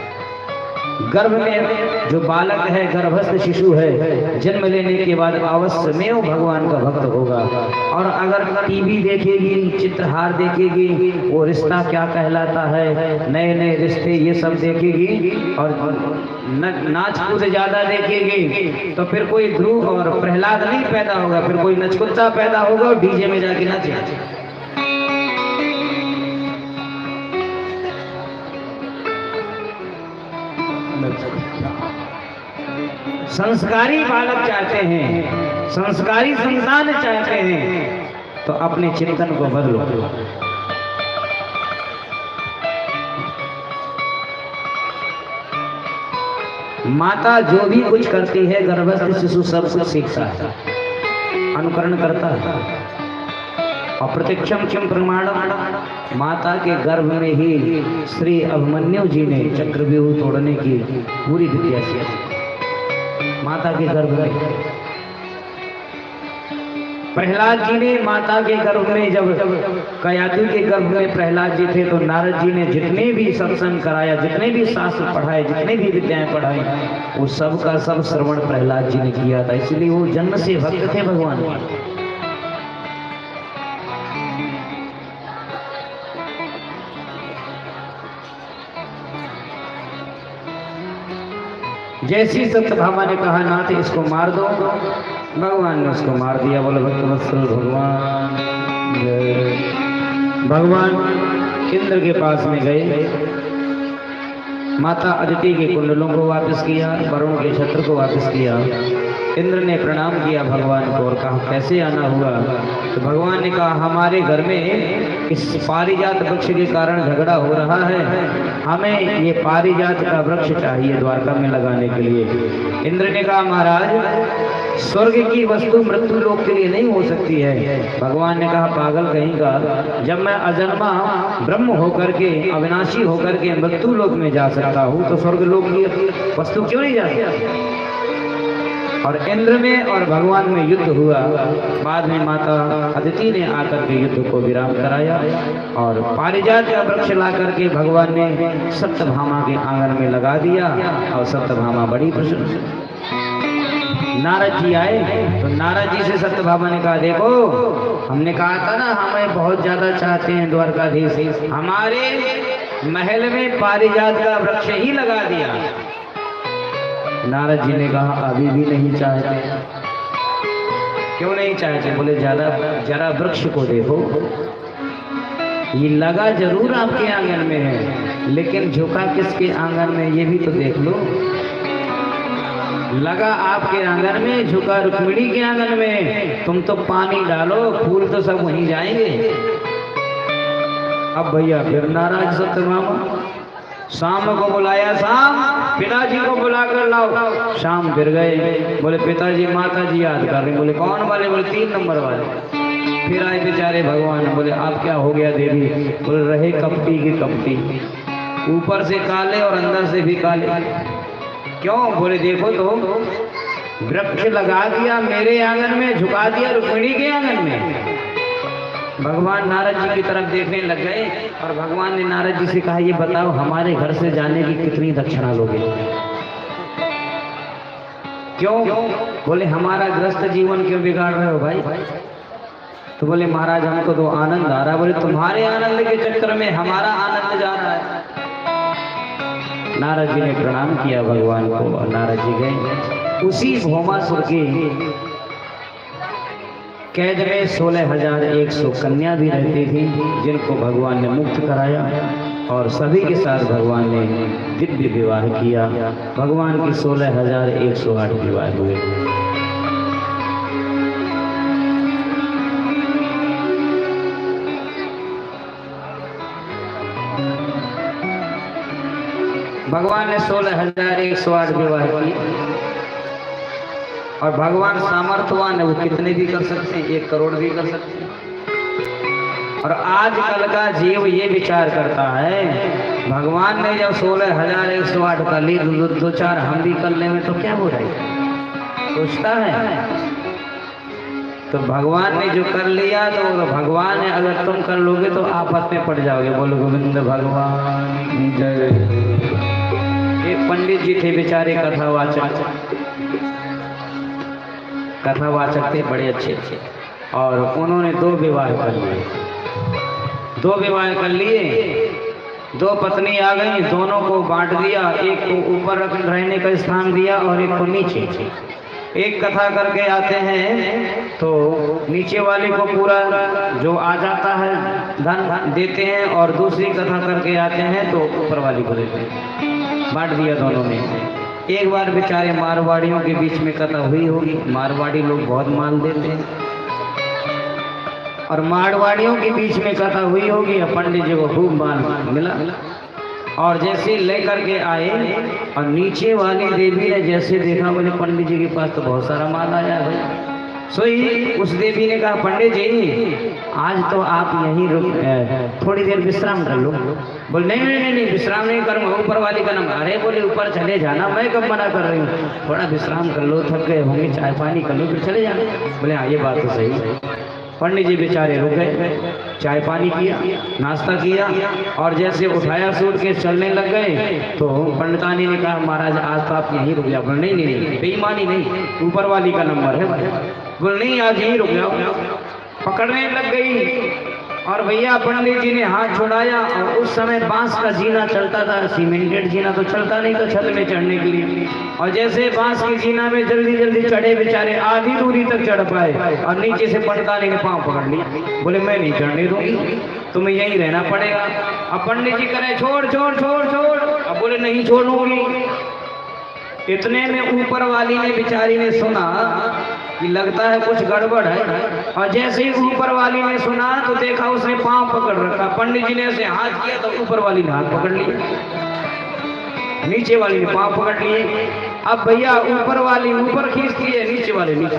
गर्भ में जो बालक है, गर्भस्थ शिशु है, जन्म लेने के बाद अवश्य में वो भगवान का भक्त होगा। और अगर टीवी देखेगी, चित्रहार देखेगी, वो रिश्ता क्या कहलाता है, नए नए रिश्ते, ये सब देखेगी और नाच कूद ज्यादा देखेगी तो फिर कोई ध्रुव और प्रहलाद नहीं पैदा होगा, फिर कोई नचकुत्ता पैदा होगा और डीजे में जाके नाचे। संस्कारी बालक चाहते हैं, संस्कारी संतान चाहते हैं, तो अपने चिंतन को बदलो। माता जो भी कुछ करती है गर्भस्थ शिशु सब कुछ सीखता है, अनुकरण करता है। और प्रत्यक्षम किम प्रमाणम, माता के गर्भ में ही श्री अभिमन्यु जी ने चक्रव्यूह तोड़ने की पूरी विद्या सीखी। माता के गर्भ में प्रहलाद जी ने माता के गर्भ में, जब कयादु के गर्भ में प्रहलाद जी थे, तो नारद जी ने जितने भी सत्संग कराया, जितने भी शास्त्र पढ़ाए, जितने भी विद्याएं पढ़ाई, वो सब का सब श्रवण प्रहलाद जी ने किया था। इसलिए वो जन्म से भक्त थे भगवान के। जैसी सत्यभामा ने कहा नाथ इसको मार दो, भगवान ने उसको मार दिया। बोले भक्तवत्सल भगवान। भगवान इंद्र के पास में गए, माता अदिति के कुंडलों को वापस किया, वरुण के छत्र को वापस किया। इंद्र ने प्रणाम किया भगवान को और कहा कैसे आना हुआ? तो भगवान ने कहा हमारे घर में इस पारिजात वृक्ष के कारण झगड़ा हो रहा है, हमें ये पारिजात का वृक्ष चाहिए द्वारका में लगाने के लिए। इंद्र ने कहा महाराज स्वर्ग की वस्तु मृत्यु लोक के लिए नहीं हो सकती है। भगवान ने कहा पागल कहीं का, जब मैं अजन्मा ब्रह्म होकर के, अविनाशी होकर के मृत्यु लोक में जा सकता हूँ, तो स्वर्ग लोक की वस्तु क्यों नहीं जा सकती? और इंद्र में और भगवान में युद्ध हुआ। बाद में माता अदिति ने आकर के युद्ध को विराम कराया और पारिजात का वृक्ष ला करके भगवान ने सत्यभामा के आंगन में लगा दिया और सत्यभामा बड़ी प्रसन्न। नारद जी आए तो नारद जी से सत्यभामा ने कहा देखो हमने कहा था ना हमें बहुत ज्यादा चाहते हैं द्वारकाधीश, हमारे महल में पारिजात का वृक्ष ही लगा दिया। नारद जी ने कहा अभी भी नहीं चाहते। क्यों नहीं चाहते? बोले जरा वृक्ष को देखो, ये लगा जरूर आपके आंगन में है, लेकिन झुका किसके आंगन में ये भी तो देख लो। लगा आपके आंगन में, झुका रुक्मिणी के आंगन में। तुम तो पानी डालो, फूल तो सब वहीं जाएंगे। अब भैया फिर नाराज सत्यभामा। शाम को बुलाया, शाम पिताजी को बुला कर लाओ। शाम फिर गए, बोले पिताजी माता जी याद कर रहे। बोले कौन वाले? बोले 3 नंबर वाले। फिर आए बेचारे भगवान, बोले आप क्या हो गया देवी? बोले रहे कपटी की कपटी, ऊपर से काले और अंदर से भी काले। क्यों? बोले देखो तो वृक्ष लगा दिया मेरे आंगन में, झुका दिया रुक्मिणी के आंगन में। भगवान नारद जी की तरफ देखने लग गए और भगवान ने नारद जी से कहा ये बताओ हमारे घर से जाने की कितनी दक्षिणा लोगे? क्यों? बोले हमारा ग्रस्त जीवन क्यों बिगाड़ रहे हो भाई? तो बोले महाराज हमको तो आनंद आ रहा है। बोले तुम्हारे आनंद के चक्कर में हमारा आनंद जा रहा है। नारद जी ने प्रणाम किया भगवान को और नारद जी गए। उसी भौमासुर के कैद में 16,100 कन्या भी रहती थी, जिनको भगवान ने मुक्त कराया और सभी के साथ भगवान ने दिव्य विवाह किया। भगवान के 16,108 विवाह हुए। भगवान ने 16,108 विवाह किए और भगवान सामर्थ्यवान है, वो कितने भी कर सकते हैं, 1 करोड़ भी कर सकते हैं। और आजकल का जीव ये विचार करता है भगवान ने जब 16,108 कर ली, 2-4 हम भी कर लेंगे तो क्या बुराई? सोचता है। तो भगवान ने जो कर लिया तो भगवान ने, अगर तुम कर लोगे तो आफत में पड़ जाओगे। बोलो गोविंद भगवान जय। एक पंडित जी थे बेचारे, कथावाचक थे, बड़े अच्छे थे, और उन्होंने 2 विवाह कर लिए। 2 विवाह कर लिए, 2 पत्नी आ गई, दोनों को बांट दिया। एक को ऊपर रहने का स्थान दिया और एक को नीचे। एक कथा करके आते हैं तो नीचे वाले को पूरा जो आ जाता है धन देते हैं, और दूसरी कथा करके आते हैं तो ऊपर वाली को देते हैं। बांट दिया दोनों ने। एक बार बेचारे मारवाड़ियों के बीच में कथा हुई होगी, मारवाड़ी लोग बहुत माल देते हैं, और मारवाड़ियों के बीच में कथा हुई होगी, पंडित जी को खूब माल मिला, और जैसे लेकर के आए और नीचे वाली देवी ने जैसे देखा, बोले पंडित जी के पास तो बहुत सारा माल आया भाई। सोई उस देवी ने कहा, पंडित जी आज तो आप यहीं रुक, थोड़ी देर विश्राम कर लो। बोले नहीं नहीं नहीं, नहीं विश्राम नहीं करूँगा, ऊपर वाली का नाम। अरे बोले ऊपर चले जाना, मैं कब मना कर रही हूँ, थोड़ा विश्राम कर लो, थक गए होंगे, चाय पानी कर लो फिर चले जाना। बोले हाँ ये बात तो सही। पंडित जी बेचारे रुक गए, चाय पानी किया, नाश्ता किया, और जैसे उठाया सूट के चलने लग गए तो पंडितानी ने कहा, महाराज आज तो आप यहीं रुक जाओ। बोले नहीं नहीं, बेईमानी नहीं, ऊपर वाली का नंबर है। बोले नहीं आज यहीं रुक जाओ। पकड़ने लग गई, और भैया पंडित जी ने हाथ छुड़ाया, और उस समय बांस का जीना चलता था, सीमेंटेड जीना तो चलता नहीं था छत में चढ़ने के लिए, और जैसे बांस की जीना में जल्दी जल्दी चढ़े बेचारे, आधी दूरी तक चढ़ पाए, और नीचे से पंडितानी ने पांव पकड़ लिया। बोले मैं नहीं चढ़ने दूंगी, तुम्हें यहीं रहना पड़ेगा। अब पंडित जी करे छोड़ छोड़ छोड़ छोड़, अब बोले नहीं छोड़ूंगी। इतने में ऊपर वाली ने बेचारी ने सुना कि लगता है कुछ गड़बड़ है, और जैसे ही ऊपर वाली ने सुना तो देखा उसने पांव पकड़ रखा। पंडित जी ने ऐसे हाथ किया तो ऊपर वाली ने हाथ पकड़ लिया, नीचे वाली ने पांव पकड़ लिए। अब भैया ऊपर वाली ऊपर खींचती है, नीचे वाले नीचे,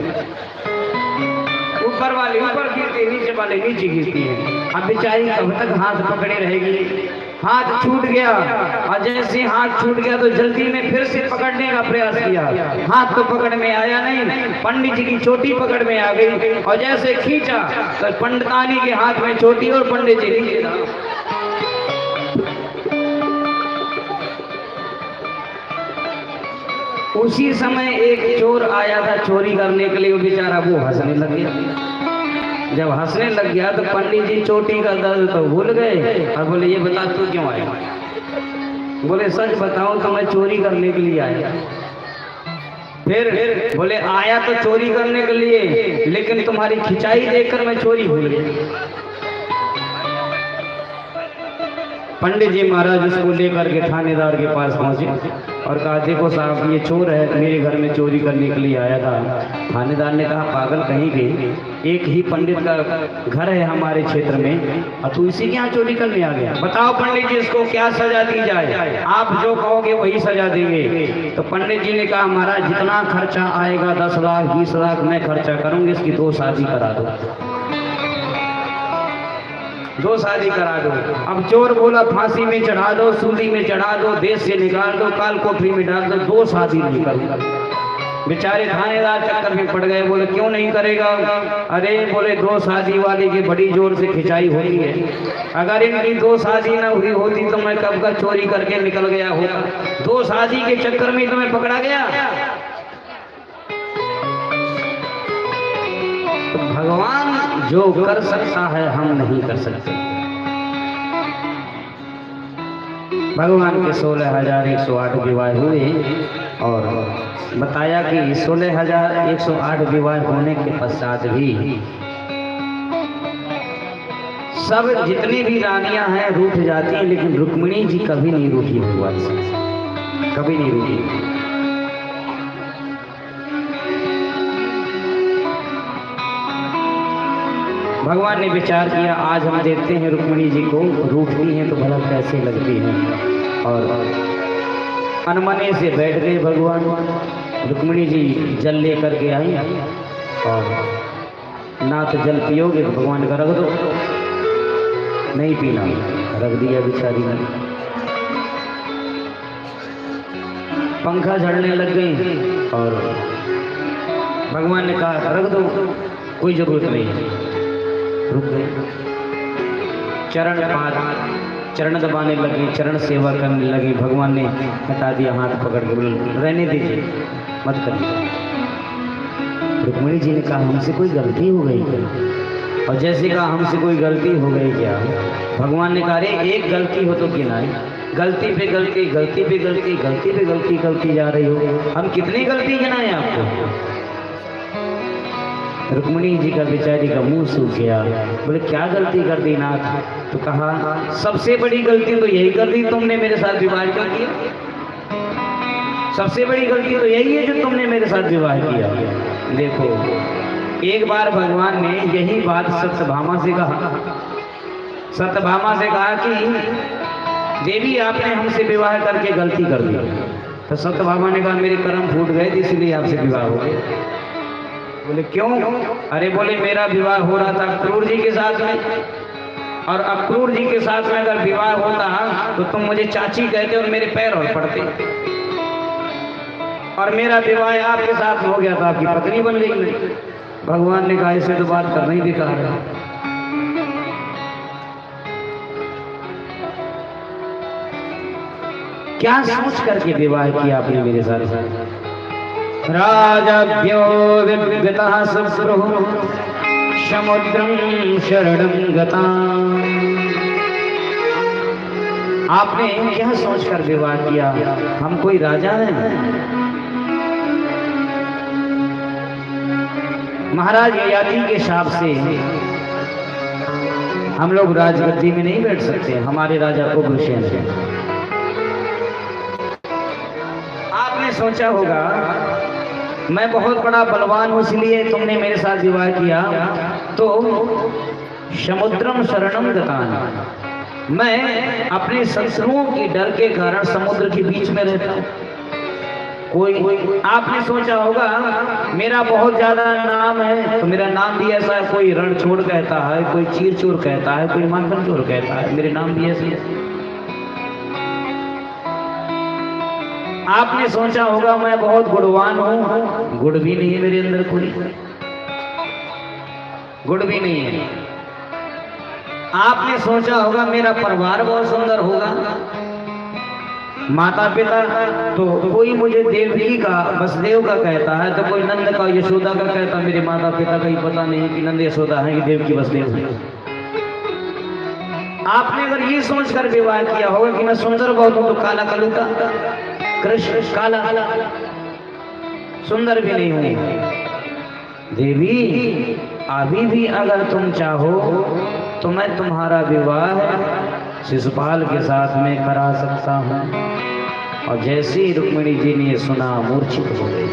ऊपर वाली ऊपर खींचती है, नीचे वाले नीचे खींचती है। अब बेचारी कब तक हाथ पकड़े रहेगी, हाथ छूट गया, और जैसे हाथ छूट गया तो जल्दी में फिर से पकड़ने का प्रयास किया, हाथ तो पकड़ में आया नहीं, पंडित जी की चोटी पकड़ में आ गई, और जैसे खींचा तो पंडितानी के हाथ में चोटी और पंडित जी नीचे था। उसी समय एक चोर आया था चोरी करने के लिए, वो बेचारा वो हंसने लग गया। जब हंसने लग गया तो पंडित जी चोटी का दर्द तो भूल गए, और बोले ये बता तू क्यों आया। बोले सच बताओ तो मैं चोरी करने के लिए आया। फिर बोले आया तो चोरी करने के लिए, लेकिन तुम्हारी खिंचाई देखकर मैं चोरी भूल गया। पंडित जी महाराज उसको लेकर के थानेदार के पास पहुंचे और कहा, देखो साहब ये चोर है, मेरे घर में चोरी करने के लिए आया था। थानेदार ने कहा, पागल कहीं गई, एक ही पंडित का घर है हमारे क्षेत्र में, और तू इसी के यहाँ चोरी करने आ गया। बताओ पंडित जी इसको क्या सजा दी जाए, आप जो कहोगे वही सजा देंगे। तो पंडित जी ने कहा, महाराज जितना खर्चा आएगा 10 लाख 20 लाख मैं खर्चा करूंगी, इसकी 2 शादी करा दो, 2 शादी करा दो। अब चोर बोला फांसी में चढ़ा दो, सूली में चढ़ा दो, देश से निकाल दो, काल कोठरी में डाल दो, 2 शादी नहीं करूंगा। बेचारे थानेदार चक्कर में पड़ गए, बोले क्यों नहीं करेगा। अरे बोले 2 शादी वाले की बड़ी जोर से खिंचाई होती है, अगर इनकी 2 शादी न हुई होती तो मैं कब का चोरी करके निकल गया होता, 2 शादी के चक्कर में तो मैं पकड़ा गया। तो भगवान जो कर सकता है हम नहीं कर सकते। भगवान के 16,108 विवाह हुए, और बताया कि 16,108 विवाह होने के पश्चात भी सब जितनी भी रानियां हैं रूठ जाती हैं, लेकिन रुक्मिणी जी कभी नहीं रूठी भगवान से, कभी नहीं रूठी। भगवान ने विचार किया, आज हम देखते हैं रुक्मिणी जी को रूठती हैं तो भला कैसे लगती हैं, और अनमने से बैठ गए भगवान। रुक्मिणी जी जल लेकर के आई, और ना तो जल पियोगे तो भगवान का रख दो, नहीं पीना, रख दिया बेचारी ने। पंखा झड़ने लग गई, और भगवान ने कहा रख दो, कोई जरूरत नहीं है, रुक गए। चरण दबाने लगी, चरण सेवा करने लगी। भगवान ने हटा दिया हाथ पकड़ के, बोले रहने दीजिए, मत करिए। रुक्मिणी जी ने कहा, हमसे कोई गलती हो गई क्या? और जैसे कहा हमसे कोई गलती हो गई क्या, भगवान ने कहा, अरे एक गलती हो तो गिनाए, गलती पे गलती, गलती पे गलती, गलती पे गलती करती जा रही हो, हम कितनी गलती गिनाए आपको। रुक्मिणी जी का बेचारी का मुंह सूख गया, बोले क्या गलती कर दी नाथ। तो कहा सबसे बड़ी गलती तो यही कर दी, तुमने मेरे साथ विवाह क्यों किया। सबसे बड़ी गलती तो यही है जो तुमने मेरे साथ विवाह किया। देखो, एक बार भगवान ने यही बात सत्यभामा से कहा। सत्यभामा से कहा कि देवी आपने हमसे विवाह करके गलती कर दी। तो सत्यभामा ने कहा मेरे कर्म फूट गए थे इसलिए आपसे विवाह हो गया। बोले क्यों? अरे बोले मेरा विवाह हो रहा था अक्रूर जी के साथ में, और अक्रूर जी के साथ में अगर विवाह होता तो तुम मुझे चाची कहते और मेरे पैर और पड़ते, और मेरा विवाह आपके साथ हो गया था, आपकी पत्नी बन गई। भगवान ने कहा इसे तो बात करना ही बेकार है। क्या सोच करके विवाह किया आपने मेरे साथ? राजाभ्यो विगतः सुप्रुः समुद्रं शरणं गता। आपने क्या सोचकर विवाह किया? हम कोई राजा हैं? महाराज ययाति के शाप से हम लोग राजगद्दी में नहीं बैठ सकते। हमारे राजा उग्रसेन हैं। आपने सोचा होगा मैं बहुत बड़ा बलवान हूं इसलिए तुमने मेरे साथ विवाह किया। तो समुद्रम शरणम गतान, मैं अपने शत्रुओं के डर के कारण समुद्र के बीच में रहता हूं। कोई आपने सोचा होगा मेरा बहुत ज्यादा नाम है, तो मेरा नाम भी ऐसा है, कोई रणछोड़ कहता है, कोई चीर चोर कहता है, कोई माखन चोर कहता है, मेरे नाम भी ऐसे है। आपने सोचा होगा मैं बहुत गुणवान हूं, गुण भी नहीं है मेरे अंदर, कोई गुण भी नहीं है। आपने सोचा होगा मेरा परिवार बहुत सुंदर होगा, माता पिता तो कोई मुझे देवकी का वसुदेव का कहता है, तो कोई नंद का यशोदा का कहता। मेरे माता पिता का ही पता नहीं कि नंद यशोदा है कि देवकी वसुदेव है। आपने अगर ये सोचकर विवाह किया होगा कि मैं सुंदर बहुत हूं, तो काला कलुता कृष्ण काला सुंदर भी नहीं हूं। देवी अभी भी अगर तुम चाहो तो मैं तुम्हारा विवाह शिशुपाल के साथ में करा सकता हूं। और जैसे ही रुक्मिणी जी ने सुना मूर्छित हो गई।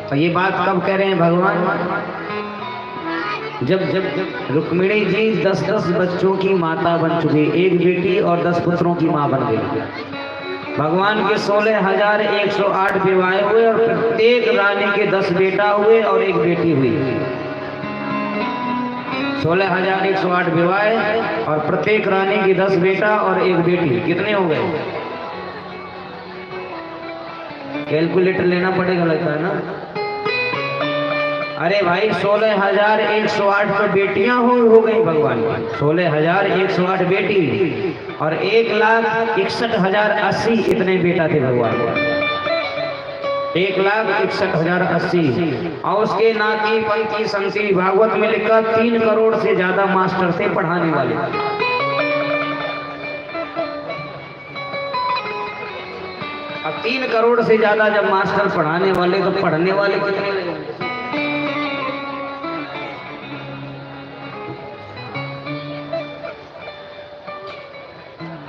और ये बात कब कह रहे हैं भगवान? जब रुक्मिणी जी 10-10 बच्चों की माता बन चुकी, एक बेटी और 10 पुत्रों की मां बन गई। भगवान के 16,108 विवाह हुए और प्रत्येक रानी के 10 बेटा हुए और एक बेटी हुई। 16,108 विवाह और प्रत्येक रानी की 10 बेटा और एक बेटी। कितने हो गए? कैलकुलेटर लेना पड़ेगा लगता है ना। अरे भाई 16,108 तो बेटियां हो गई भगवान की। 16,108 बेटी और 1,61,080 इतने बेटा थे भगवान को। 1,61,080 और उसके नाती पंथी संती भागवत में लिखा 3 करोड़ से ज्यादा मास्टर थे पढ़ाने वाले। अब 3 करोड़ से ज्यादा जब मास्टर पढ़ाने वाले तो पढ़ने वाले कितने लगे?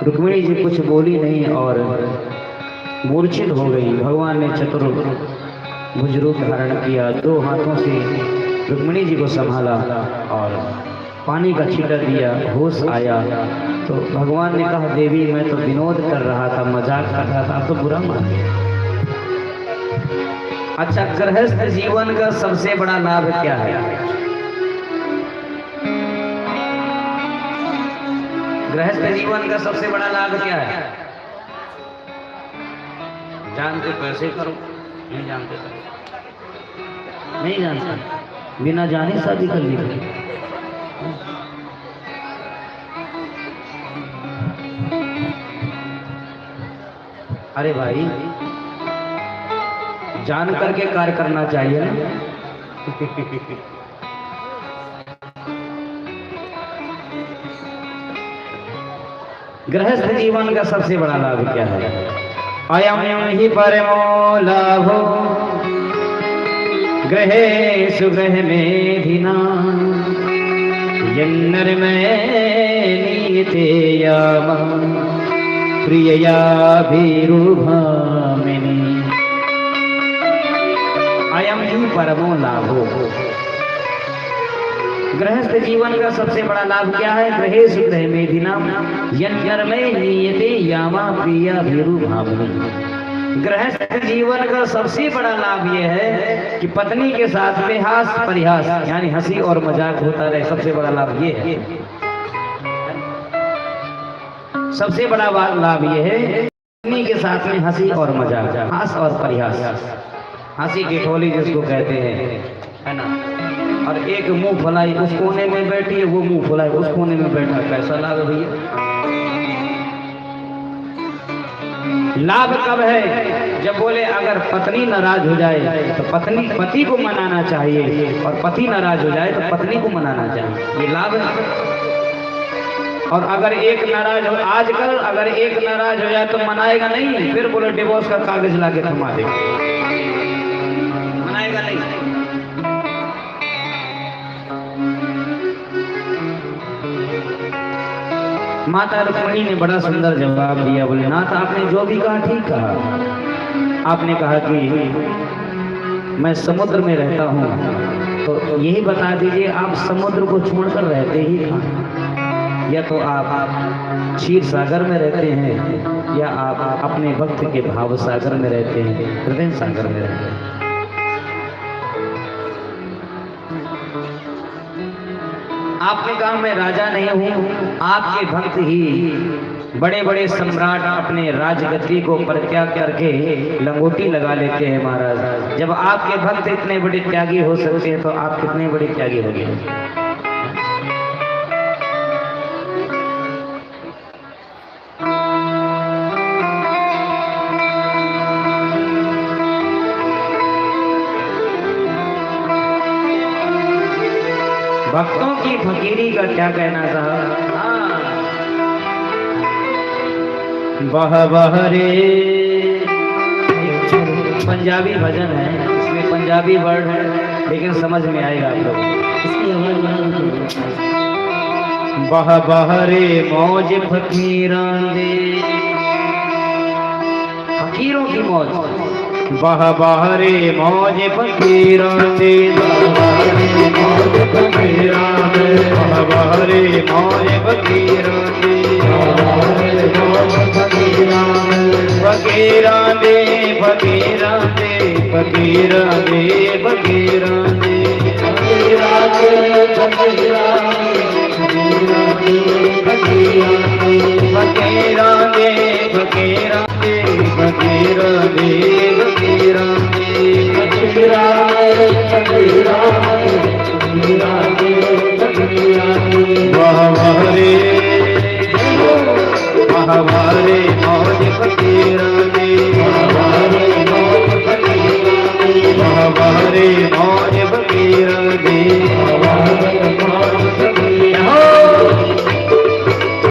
रुक्मिणी जी कुछ बोली नहीं और मूर्छित हो गई। भगवान ने चतुर्भुज रूप धारण किया, 2 हाथों से रुक्मिणी जी को संभाला और पानी का छींटा दिया, होश आया। तो भगवान ने कहा देवी मैं तो विनोद कर रहा था, मजाक कर रहा था, तो बुरा मान लिया। अच्छा, गृहस्थ जीवन का सबसे बड़ा लाभ क्या है? गृहस्थ जीवन का सबसे बड़ा लाभ क्या है? जानते पैसे करो, नहीं जानते करो, नहीं जानते बिना जाने शादी कर ली। अरे भाई जान करके कार्य करना चाहिए ना। गृहस्थ जीवन का सबसे बड़ा लाभ क्या है? अयम ही परमो लाभो गृहे सुगृह मेधिना यन्नर में नीते याम प्रिययाभिरुभामिनी अयम ही परमो लाभो। गृहस्थ जीवन का सबसे बड़ा लाभ क्या है? गृहेश गृह मेधिनाम यन्नर्मय नीयते यामा प्रियाभिरुभामिनी। गृहस्थ जीवन का सबसे बड़ा लाभ यह है कि पत्नी के साथ में हास परिहास यानी हंसी और मजाक होता रहे। सबसे बड़ा लाभ ये है, सबसे बड़ा लाभ ये है पत्नी के साथ में हंसी और मजाक, हास और परिहास। हंसी की ठोली जिसको कहते हैं, है ना। और एक मुंह फुलाई उस कोने में बैठी है, वो मुंह फुलाई उस कोने में बैठा, कैसा लाभ भैया? लाभ कब है? जब बोले अगर पत्नी नाराज हो जाए तो पति को मनाना चाहिए, और पति नाराज हो जाए तो पत्नी को मनाना चाहिए, ये लाभ है। और अगर एक नाराज हो, आजकल अगर एक नाराज हो जाए तो मनाएगा नहीं, फिर बोले डिवोर्स का कागज लाके थमा दे, मनाएगा नहीं। माता रुक्मिणी ने बड़ा सुंदर जवाब दिया, बोले नाथ आपने जो भी कहा ठीक कहा। आपने कहा कि मैं समुद्र में रहता हूँ, तो यही बता दीजिए आप समुद्र को छोड़कर रहते ही कहाँ, या तो आप क्षीर सागर में रहते हैं, या आप अपने भक्त के भाव सागर में रहते हैं, हृदय सागर में रहते हैं। आपने कहा मैं राजा नहीं हूँ, आपके भक्त ही बड़े बड़े सम्राट अपने राजगद्दी को परित्याग करके लंगोटी लगा लेते हैं महाराज। जब आपके भक्त इतने बड़े त्यागी हो सकते हैं तो आप कितने बड़े त्यागी हो गए। भक्तों की फकीरी का क्या कहना साहब? बह बह रे, पंजाबी भजन है, इसमें पंजाबी वर्ड है, लेकिन समझ में आएगा आप लोग। इसकी आवाज बह बह रे मौज फकीरां दे, फकीरों की मौज। बह बह रे मौज फकीरां दे, बह बह रे मौज फकीरां दे, बह बह रे मौज फकीरां दे, फकीरां दे, फकीरां दे, फकीरां दे, फकीरां दे, फकीरां दे, फकीरां दे, फकीरां दे, फकीरां दे, फकीरां दे, फकीरां दे, फकीरां दे, फकीरां दे। वाह वाह रे हमारे मौज फकीरां दे, हमारे मौज फकीरां दे, हमारे